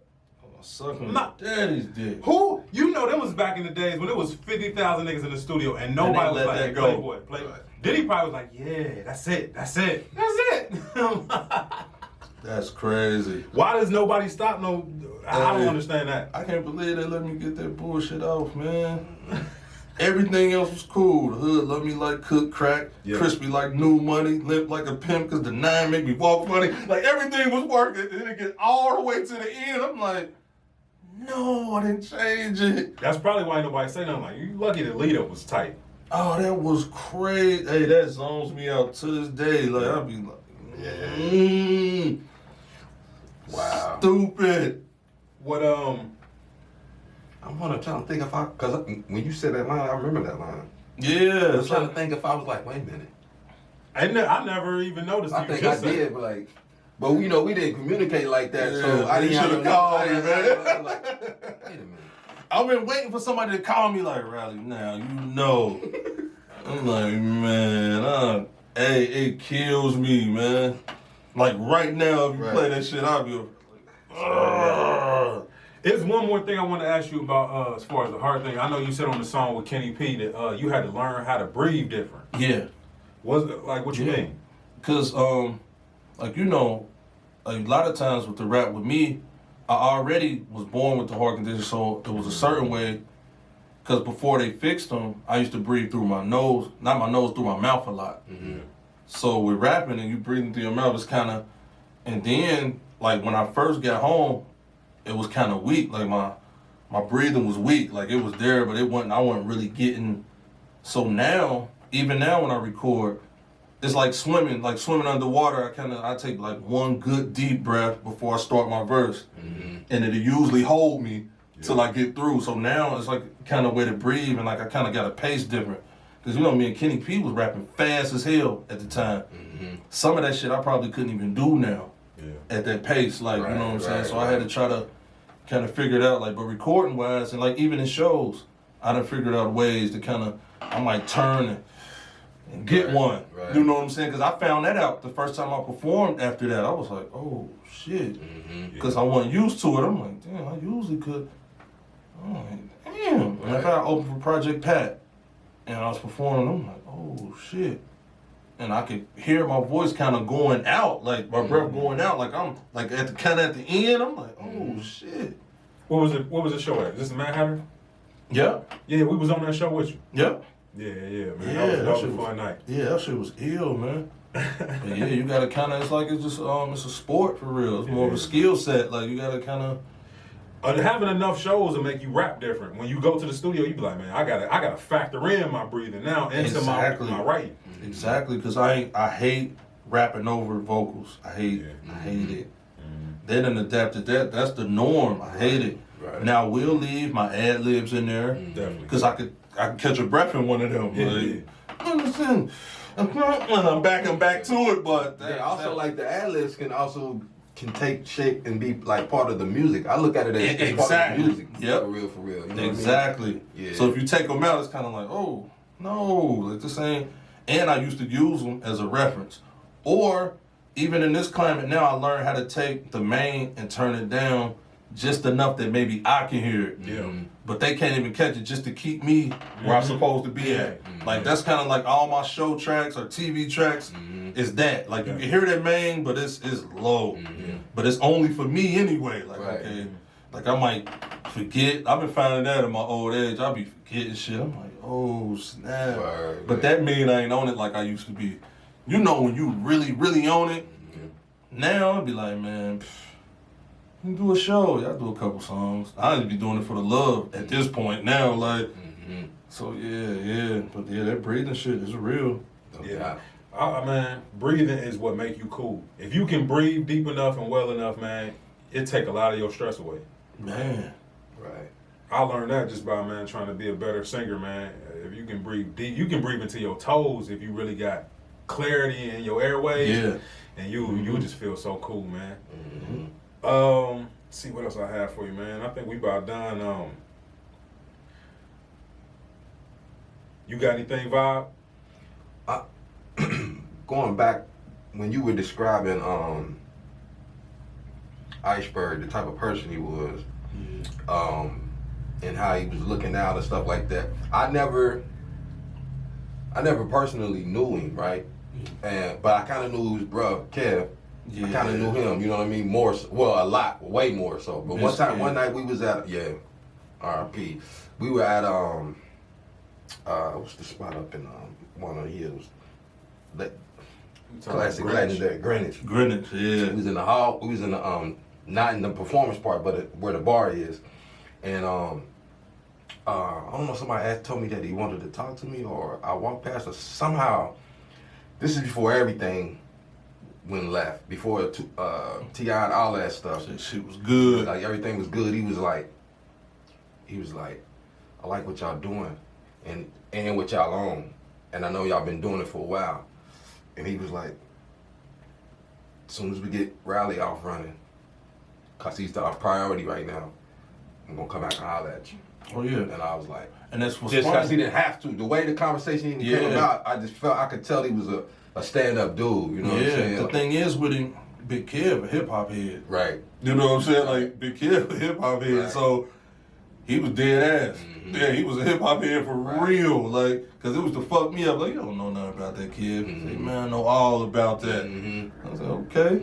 Sucking Nah. daddy's dick. Who? You know, that was back in the days when it was 50,000 niggas in the studio and nobody was let like, that hey, go. Playboy. Diddy probably was like, yeah, that's it. That's crazy. Why does nobody stop no? I don't understand that. I can't believe they let me get that bullshit off, man. Everything else was cool. The hood love me like cook crack, crispy like new money, limp like a pimp cause the 9 make me walk funny. Like everything was working. And then it get all the way to the end. I'm like, no, I didn't change it. That's probably why nobody say nothing. Like, you lucky the lead up was tight. Oh, that was crazy. Hey, that zones me out to this day. Like, I be like, Wow. Stupid. What I'm trying to think if cause when you said that line, I remember that line. Yeah. I'm trying to think if I was like, wait a minute. I never even noticed. I you think just I said did, but like, but you know, we didn't communicate like that, so Yeah, I you didn't have should've no- called I me, didn't man. have- I'm like, wait a minute. I've been waiting for somebody to call me like, Riley, now, you know. I'm like, man, hey, it kills me, man. Like right now, if you play that shit, I'll be like, There's one more thing I want to ask you about as far as the heart thing. I know you said on the song with Kenny P that you had to learn how to breathe different. yeah. What you mean? Because, like, you know, a lot of times with the rap with me, I already was born with the heart condition, so it was a certain way. Because before they fixed them, I used to breathe through my nose, not my nose, through my mouth a lot. So with rapping and you breathing through your mouth, it's kind of, and then, like, when I first got home, it was kind of weak. Like, my breathing was weak. Like, it was there, but I wasn't really getting. So now, even now when I record, it's like swimming underwater. I take like one good deep breath before I start my verse. And it'll usually hold me till I get through. So now it's like kind of way to breathe, and like I kind of got a pace different. Because, you know, me and Kenny P was rapping fast as hell at the time. Some of that shit I probably couldn't even do now at that pace. Like, you know what I'm saying? So I had to try to kind of figure it out. Like, but recording-wise, and like even in shows, I done figured out ways to kind of, I might turn and get one. You know what I'm saying? Because I found that out the first time I performed after that. I was like, oh, shit. Because I wasn't used to it. I'm like, damn, I usually could. I'm like, damn. And if I opened for Project Pat and I was performing, I'm like, oh, shit. And I could hear my voice kind of going out, like my breath going out, like I'm like at the kind of at the end. I'm like, oh, shit. What was the show at? Is this the Mad Hatter? Yeah. Yeah, we was on that show with you. Yeah. Yeah, man. Yeah, that was a fun night. Yeah, that shit was ill, man. But yeah, you gotta kind of, it's like it's just, it's a sport for real. It's more of a skill set. Like you gotta kind of. Having enough shows will make you rap different. When you go to the studio, you be like, man, I gotta factor in my breathing now into my writing. Exactly, because I hate rapping over vocals. I hate it. They done adapted that. That's the norm. I hate it. Right. Now we'll leave my ad libs in there because I could catch a breath in one of them. Listen, I'm back to it, but like the ad libs can take shape and be like part of the music. I look at it as part of the music. Yep. For real. You know exactly. What I mean? So if you take them out, it's kind of like, oh no, like the same. And I used to use them as a reference, or even in this climate now, I learned how to take the main and turn it down just enough that maybe I can hear it. Yeah. But they can't even catch it just to keep me where I'm supposed to be at. Like that's kind of like all my show tracks or TV tracks is that. Like you can hear that main, but it's low. But it's only for me anyway. Like okay, like I might forget. I've been finding that in my old age. I'll be forgetting shit. I'm like, oh snap. But that mean I ain't on it like I used to be. You know when you really, really own it. Now I'd be like, man, you do a show. Y'all do a couple songs. I'd be doing it for the love at this point now. Like, so yeah. But yeah, that breathing shit is real. Yeah. Man, breathing is what make you cool. If you can breathe deep enough and well enough, man, it take a lot of your stress away. Man. Right. I learned that just by, man, trying to be a better singer, man. If you can breathe deep, you can breathe into your toes if you really got clarity in your airways. Yeah. And you just feel so cool, man. See what else I have for you, man. I think we about done. You got anything, Vibe? Going back when you were describing Iceberg, the type of person he was, and how he was looking out and stuff like that. I never personally knew him, right? But I kind of knew his brother, Kev. I kind of knew him, you know what I mean? More so, well, a lot, way more so. But one night we was at, R.I.P. We were at, what's the spot up in one of the hills? Classic legendary Greenwich. Yeah. We was in the hall. We was in the not in the performance part, but where the bar is. And I don't know. Somebody told me that he wanted to talk to me, or I walked past. Or somehow, this is before everything went left. Before T.I. and all that stuff. Shit was good. Like everything was good. He was like, I like what y'all doing, and what y'all on, and I know y'all been doing it for a while. And he was like, as soon as we get Rally off running, cause he's our priority right now, I'm gonna come back and holler at you. Oh yeah. And I was like, and that's what's just funny. cause he didn't have to. The way the conversation came about, I just felt I could tell he was a stand-up dude. You know what I'm saying? The thing is with him, Big Kev, a hip hop head. Right. You know what I'm saying? Like Big Kev, a hip hop head. Right. So he was dead ass. Yeah, he was a hip hop head for real. Like, cause it was to fuck me up. Like, you don't know nothing about that kid. Say, man, I know all about that. I was like, okay.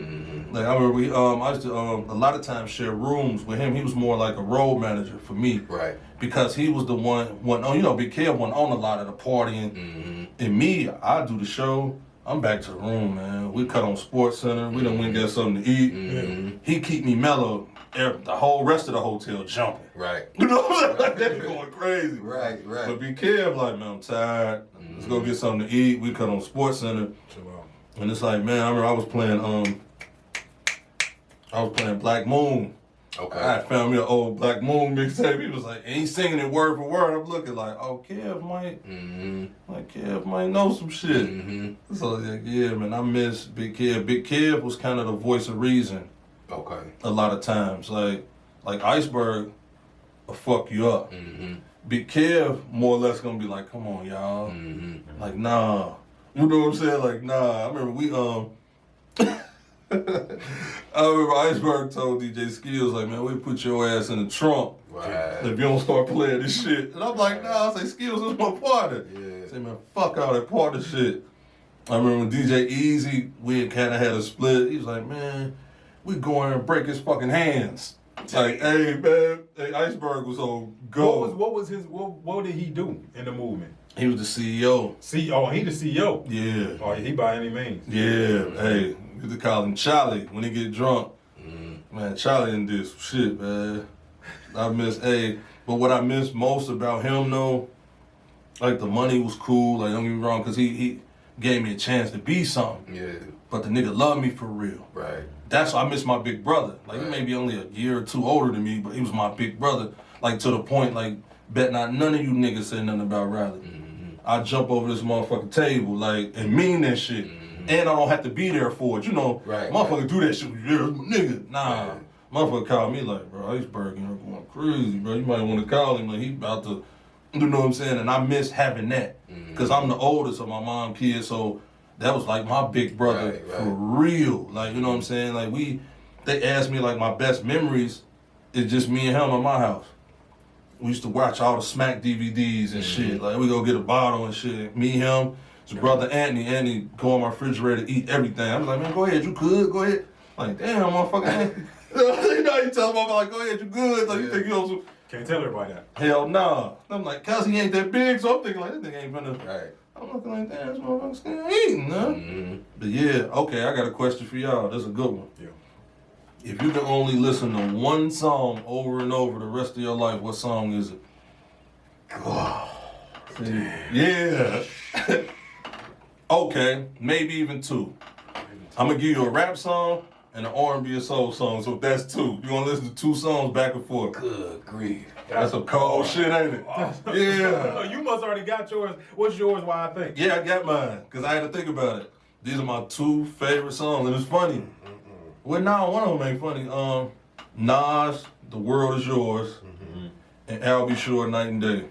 Like I remember I used to a lot of times share rooms with him. He was more like a road manager for me. Right. Because he was the one you know, Big Kev went on a lot of the partying. And me, I do the show. I'm back to the room, man. We cut on Sports Center. We done went and got something to eat. He keep me mellow. The whole rest of the hotel jumping. Right. You know what I'm saying? Like, they be going crazy. Right. But Big Kev, like, man, I'm tired. Let's go get something to eat. We cut on Sports Center. And it's like, man, I remember I was playing Black Moon. Okay. I found me an old Black Moon mixtape. He was like, and he's singing it word for word. I'm looking like, oh, Kev might know some shit. Mm-hmm. So like, yeah, man, I miss Big Kev. Big Kev was kind of the voice of reason. Okay. A lot of times, like Iceberg, will fuck you up. Mm-hmm. Big Kev more or less gonna be like, come on, y'all. Mm-hmm. Like, nah. You know what I'm saying? Like, nah. I remember we I remember Iceberg told DJ Skills, like, man, we put your ass in the trunk if you don't start playing this shit. And I'm like, nah, I say, Skills is my partner. Yeah. I say, man, fuck all that partner shit. I remember when DJ Easy, we kind of had a split. He was like, man, we go in and break his fucking hands. Like, hey, man, Iceberg was on go. What did he do in the movement? He was the CEO. He the CEO. Yeah. Oh, he by any means. Yeah, hey, we used to call him Charlie when he get drunk. Man, Charlie done did some shit, man. But what I miss most about him though, like the money was cool, like don't get me wrong, cause he gave me a chance to be something. Yeah. But the nigga loved me for real. Right. That's why I miss my big brother. Like he may be only a year or two older than me, but he was my big brother. Like to the point, like, bet not none of you niggas say nothing about Riley. I jump over this motherfucking table, like, and mean that shit. And I don't have to be there for it, you know. Right. Motherfucker do that shit, yeah, nigga. Nah. Right. Motherfucker called me like, bro, Iceberg, you know, going crazy, bro. You might want to call him, like, he about to, you know what I'm saying? And I miss having that. Because I'm the oldest of my mom kids, so that was like my big brother for real. Like, you know what I'm saying? Like, they asked me, like, my best memories is just me and him in my house. We used to watch all the Smack DVDs and shit. Like, we go get a bottle and shit. Me, him, his brother Anthony go on my refrigerator, eat everything. I was like, man, go ahead, you good? Go ahead. Like, damn, motherfucker. You know, you tell him, like, go ahead, you good? Like, you think you know some... Can't tell everybody that. Hell nah. I'm like, cuz he ain't that big, so I'm thinking, like, this nigga ain't finna... Right. I'm looking like, damn, this motherfucker's still eating, huh? But yeah, okay, I got a question for y'all. This is a good one. Yeah. If you can only listen to one song over and over the rest of your life, what song is it? Oh, Yeah. Okay, maybe even two. I'm gonna give you a rap song and an R&B or soul song. So if that's two, you're gonna listen to two songs back and forth. good grief. That's some cold shit, ain't it? Yeah. You must already got yours. What's yours? Why I think? Yeah, I got mine, because I had to think about it. These are my two favorite songs, and it's funny. Well, no, one of them ain't funny. Nas, The World Is Yours, and Al B. Sure, Night and Day.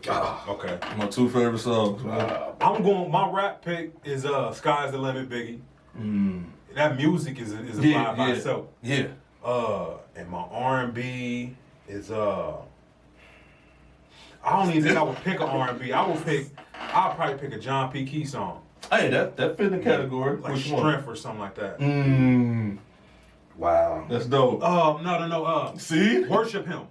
Okay. My two favorite songs, man. My rap pick is Sky's the Limit, Biggie. That music is a vibe by itself. Yeah. And my R&B is I don't even think I would pick an R&B. I'll probably pick a John P. Key song. Hey, that fit in the category. Like Which Strength one? or something like that. Wow. That's dope. No. See? Worship Him.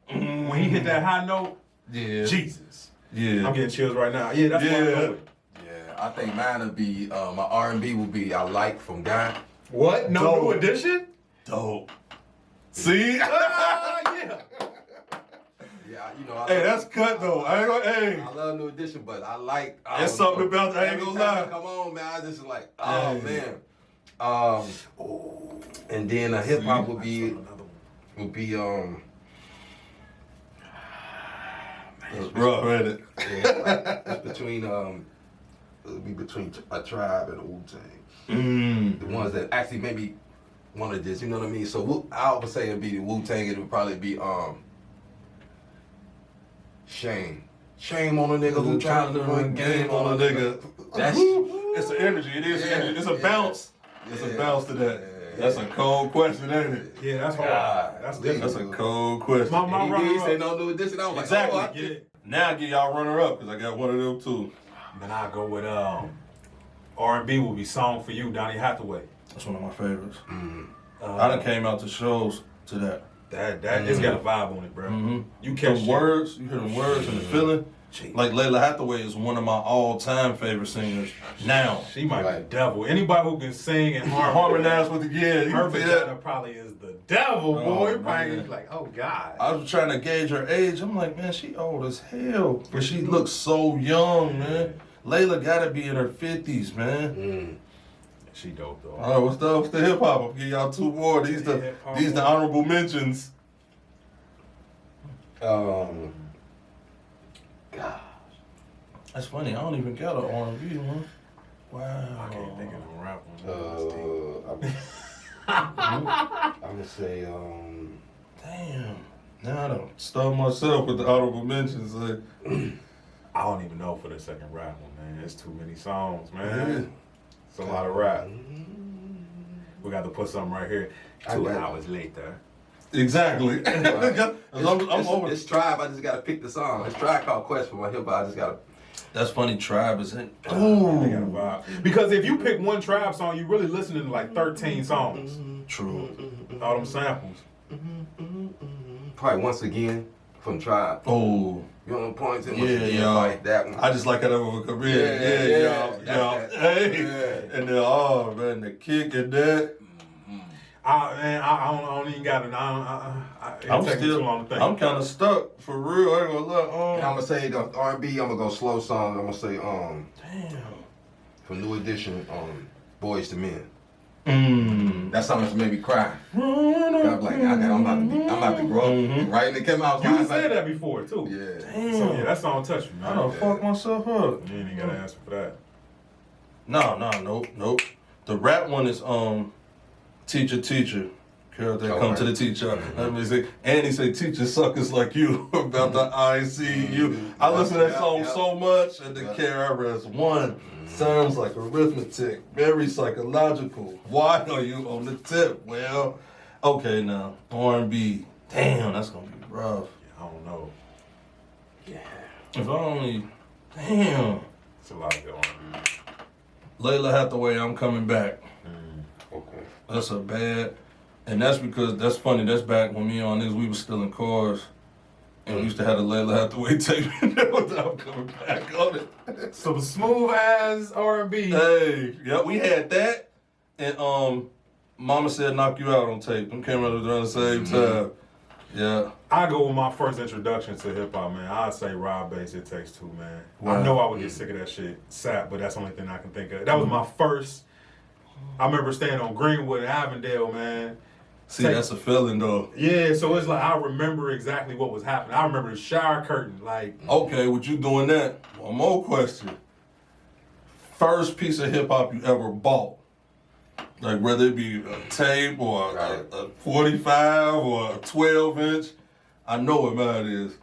When he hit that high note, Yeah. Jesus. Yeah. I'm getting chills right now. Yeah, that's what I'm going with. Yeah, I think mine would be, my R&B would be I Like from God. What? No Dope. new edition? Dope. See? Yeah. Yeah, you know. Hey, that's cut though. I ain't gonna, hey. I love New Edition, but I like. There's something about that, I ain't every gonna time lie. I come on, man. I just like, oh Hey. man. And then hip hop would be It's rough, ain't it? yeah, it's between it'll be between a Tribe and a Wu-Tang. The ones that actually maybe one of this, you know what I mean? So I would say it'd be the Wu-Tang. It would probably be Shame. Shame on a nigga who trying to run game on a nigga. That's it's an energy. It is Yeah, energy. It's a bounce. It's a Yeah. bounce to that. Yeah. That's a cold question, ain't it? Yeah, that's hard. God. That's That's That's different. a cold question. My He runner said up. no New Edition. I was like, Exactly. oh, Get it? Now I give y'all runner up because I got one of them too. Then I go with R&B will be Song for You, Donny Hathaway. That's one of my favorites. I Uh, done came out to shows to that. that it's got a vibe on it, bro. You catch The words, you hear the words and the feeling. Like Layla Hathaway is one of my all-time favorite singers now. She might be Right. the devil. Anybody who can sing and Harmonize with the you her can see vagina that. probably is the devil, Oh, boy. man. Probably like, oh God. I was trying to gauge her age. I'm like, man, she old as hell, but she looks so young, man. Layla gotta be in her 50s, man. She dope though. All right, what's the hip hop? I'll give y'all two more. These the honorable mentions. Gosh. That's funny. I don't even got an R&B one. Wow. I can't think of no rap one. I'm gonna say, Damn. Now I done stuck myself with the honorable mentions. Like, I don't even know for the second rap one, man. There's too many songs, man. Yeah. It's a lot of rap. We got to put something right here. I 2 got it. hours later. exactly. I'm over. It's Tribe. I just gotta pick the song. It's Tribe called Quest for my hip hop. I just gotta. That's funny. Tribe is in. They got a vibe. Because if you pick one Tribe song, you really listening to like 13 songs. True. All them samples. Probably Once Again from Tribe. Oh. You know the points in Yeah, y'all. like that one. I just like how that one come in. Yeah. Y'all. Hey. Yeah. And then, oh, man, the kick and that. I don't even got it. I'm It too long to think. I'm kind of stuck for real. I ain't gonna lie. And I'm gonna say the R&B. I'm gonna go slow song. I'm gonna say Damn. for New Edition, Boys to Men. That song just made me cry. I'm like, I'm about to grow up. Right, and it came out. You said that before too. Yeah. Damn. So yeah, that song touched you, I man. done fucked myself up. You ain't even gotta answer for that. Nope. The rap one is Teacher. Girl, they come to the teacher. Let me say, and he say, teacher suckers like you about the ICU. I listen to that song so much, and the KRS-One sounds like arithmetic, very psychological. Why are you on the tip? Well, okay now, R&B. Damn, that's gonna be rough. I don't know. If I only, damn. It's a lot of good R&B. Layla Hathaway, I'm coming back. Okay. That's a bad, and that's because, that's funny, that's back when me and niggas, we was still in cars, and we used to have the Layla Hathaway tape, and I'm coming back on it. Some smooth ass R&B. Hey, yeah, we had that, and Mama Said Knock You Out on tape. Them came out around the same time. Yeah. I go with my first introduction to hip hop, man. I'd say Rob Bass, It Takes Two, man. Wow. I know I would get sick of that shit, sap, but that's the only thing I can think of. That was my first. I remember staying on Greenwood, Avondale, man. See, that's a feeling though. Yeah, so it's like I remember exactly what was happening. I remember the shower curtain, like. Okay, with you doing that, one more question. First piece of hip hop you ever bought? Like whether it be a tape or a 45 or a 12-inch. I know what mine is.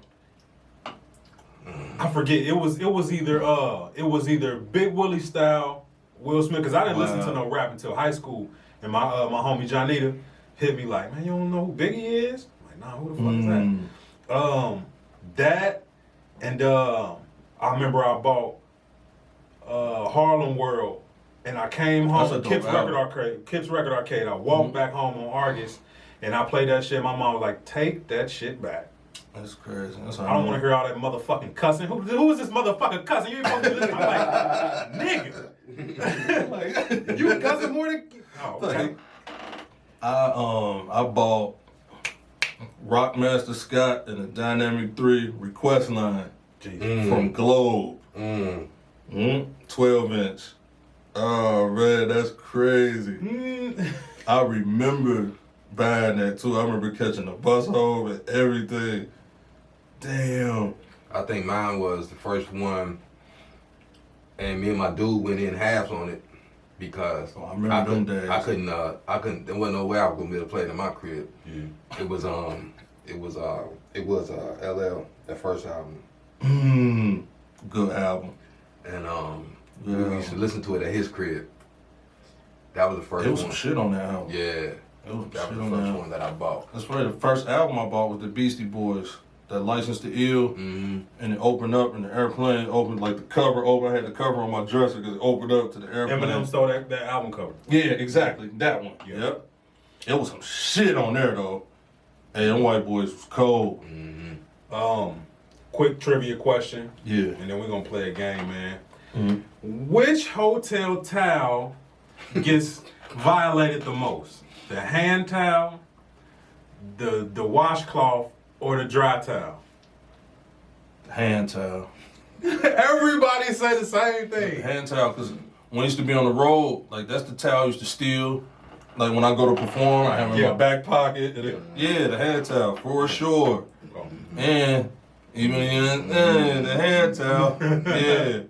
I forget. It was either Big Willie style, Will Smith, because I didn't listen to no rap until high school. And my homie Johnita hit me like, man, you don't know who Biggie is? I'm like, nah, who the fuck is that? That and I remember I bought Harlem World, and I came home to Kip's Record Arcade. I walked back home on Argus, and I played that shit. My mom was like, take that shit back. That's crazy. I don't want to hear all that motherfucking cussing. Who is this motherfucking cussing? You ain't supposed to be listening. I'm like, nigga. Like, you cussing more than... Oh, okay. I bought Rockmaster Scott and the Dynamic 3 request line from Globe. 12-inch. Oh, man, that's crazy. I remember buying that, too. I remember catching the bus home and everything. Damn. I think mine was the first one, and me and my dude went in halves on it because I remember them days. I couldn't. There wasn't no way I was gonna be able to play it in my crib. Yeah. It was LL, that first album. Good album. And we used to listen to it at his crib. That was the first There was one. some shit on that album. Yeah. That was That shit was on the that first album. one that I bought. That's probably the first album I bought was the Beastie Boys. That License to Ill, and it opened up, and the airplane opened, like the cover opened. I had the cover on my dresser because it opened up to the airplane. Eminem stole that album cover. Yeah, exactly. That one. Yeah. Yep. It was some shit on there, though. Hey, them white boys was cold. Quick trivia question. Yeah. And then we're going to play a game, man. Which hotel towel gets violated the most? The hand towel, the washcloth, or the dry towel? Hand towel. Everybody say the same thing. Hand towel, because when I used to be on the road, like that's the towel I used to steal Like when I go to perform, I have it in Yeah. my back pocket. The hand towel for sure. And even in the hand towel, yeah.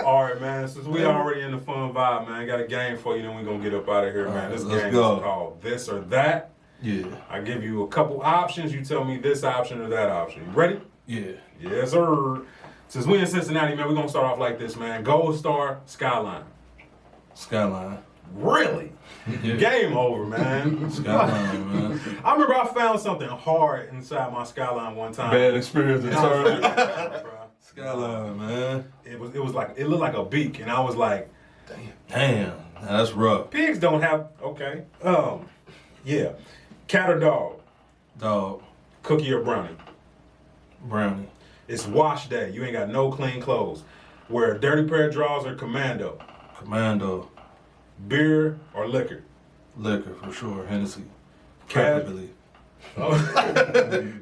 All right, man. Since we already in the fun vibe, man, I got a game for you. Then we gonna get up out of here, man. All right, This let's game go. is called This or That. Yeah. I give you a couple options. You tell me this option or that option. You ready? Yeah. Yes, sir. Since we in Cincinnati, man, we're gonna start off like this, man. Gold Star, Skyline. Skyline. Really? Yeah. Game over, man. Skyline, man. I remember I found something hard inside my Skyline one time. Bad experience in And I was Target. like, bro. Skyline, man. It was like it looked like a beak, and I was like, Damn. That's rough. pigs don't have okay. Yeah. Cat or dog? Dog. Cookie or brownie? Brownie. It's wash day. You ain't got no clean clothes. Wear a dirty pair of drawers or commando. Commando. Beer or liquor? Liquor for sure. Hennessy. Cash, Preferably.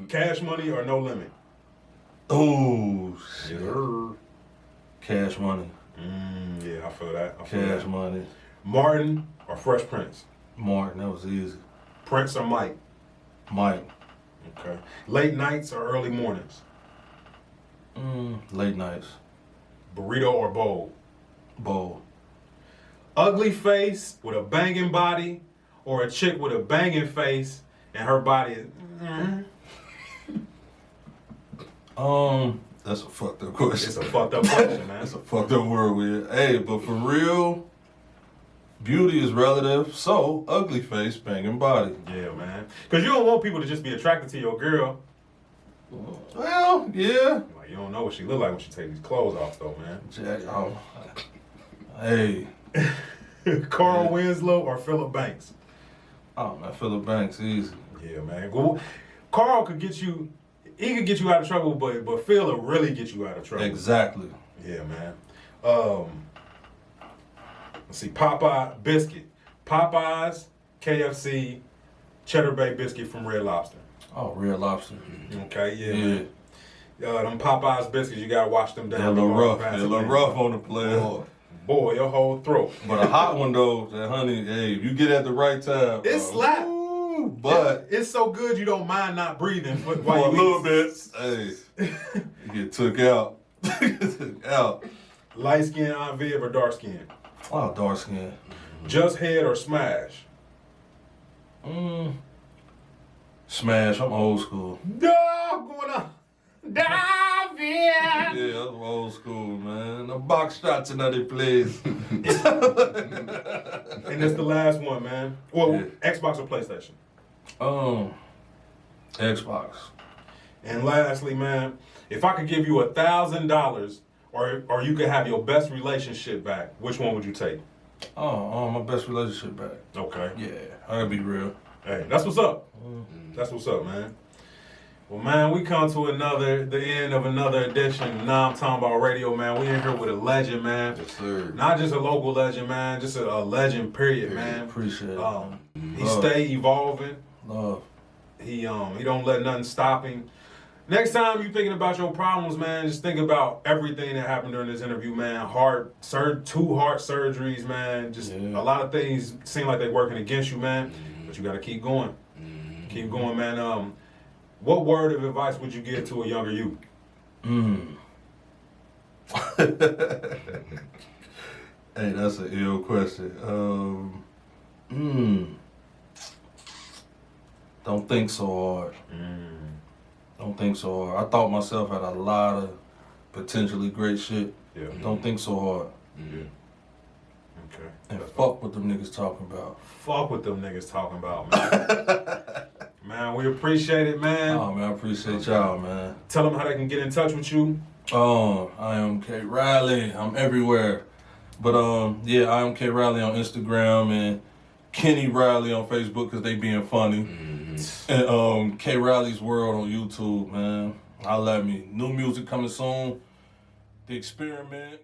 cash money or no limit? Ooh, shit. Yeah. Cash money. Yeah, I feel that. I feel Cash that. money. Martin or Fresh Prince? Martin, that was easy. Prince or Mike? Mike. Okay. Late nights or early mornings? Late nights. Burrito or bowl? Bowl. Ugly face with a banging body or a chick with a banging face and her body is... That's a fucked up question. It's a fucked up question, man. That's a fucked up word with. Hey, but for real, beauty is relative. So ugly face, banging body. Yeah, man. Because you don't want people to just be attracted to your girl. Well, yeah. Like, you don't know what she look like when she take these clothes off, though, man. Jack, hey. Carl Winslow or Phillip Banks? Oh man, Phillip Banks, easy. Yeah, man. Well, Carl could get you... He could get you out of trouble, but Phil will really get you out of trouble. Exactly. Yeah, man. Let's see. Popeye biscuit. Popeyes, KFC, Cheddar Bay biscuit from Red Lobster. Oh, Red Lobster. Okay, yeah. Yeah. Them Popeyes biscuits, you gotta wash them down. They're a little rough. Vaseline. They're a little rough on the player. Oh, Boy, your whole throat. But a hot one though, that honey, hey, if you get at the right time. It slap. Ooh, but it's so good you don't mind not breathing for while a you little eat. bit, hey, you get took out. Took out. Light skin, Aunt Viv, or dark skin? Oh, dark skin. Just head or smash? Smash, I'm old school. Dog going on. Dive in. Yeah, I'm old school, man. The box shots in other place. And that's the last one, man. Well, Yeah. Xbox or PlayStation? Xbox. And lastly, man, if I could give you $1,000 or you could have your best relationship back, which one would you take? My best relationship back. Okay. Yeah, I gotta be real. Hey, that's what's up. That's what's up, man. Well, man, we come to the end of another edition of Nomtombout Radio, man. We in here with a legend, man. yes, sir. Not just a local legend, man. Just a legend, period, man. Appreciate it. He stay evolving. Love. He don't let nothing stop him. Next time you thinking about your problems, man, just think about everything that happened during this interview, man. Two heart surgeries, man. Just Yeah. a lot of things seem like they're working against you, man. But you got to keep going. Keep going, man. What word of advice would you give to a younger you? Hey, that's an ill question. Don't think so hard. Don't think so hard. I thought myself had a lot of potentially great shit. Yeah. Don't think so hard. Yeah. Okay. And fuck what them niggas talking about. Fuck what them niggas talking about, man. Man, we appreciate it, man. Oh man, I appreciate y'all, man. Tell them how they can get in touch with you. I am K Riley. I'm everywhere. But yeah, I am K Riley on Instagram and Kenny Riley on Facebook because they being funny. And K Riley's World on YouTube, man. Holla at me. New music coming soon. The Experiment.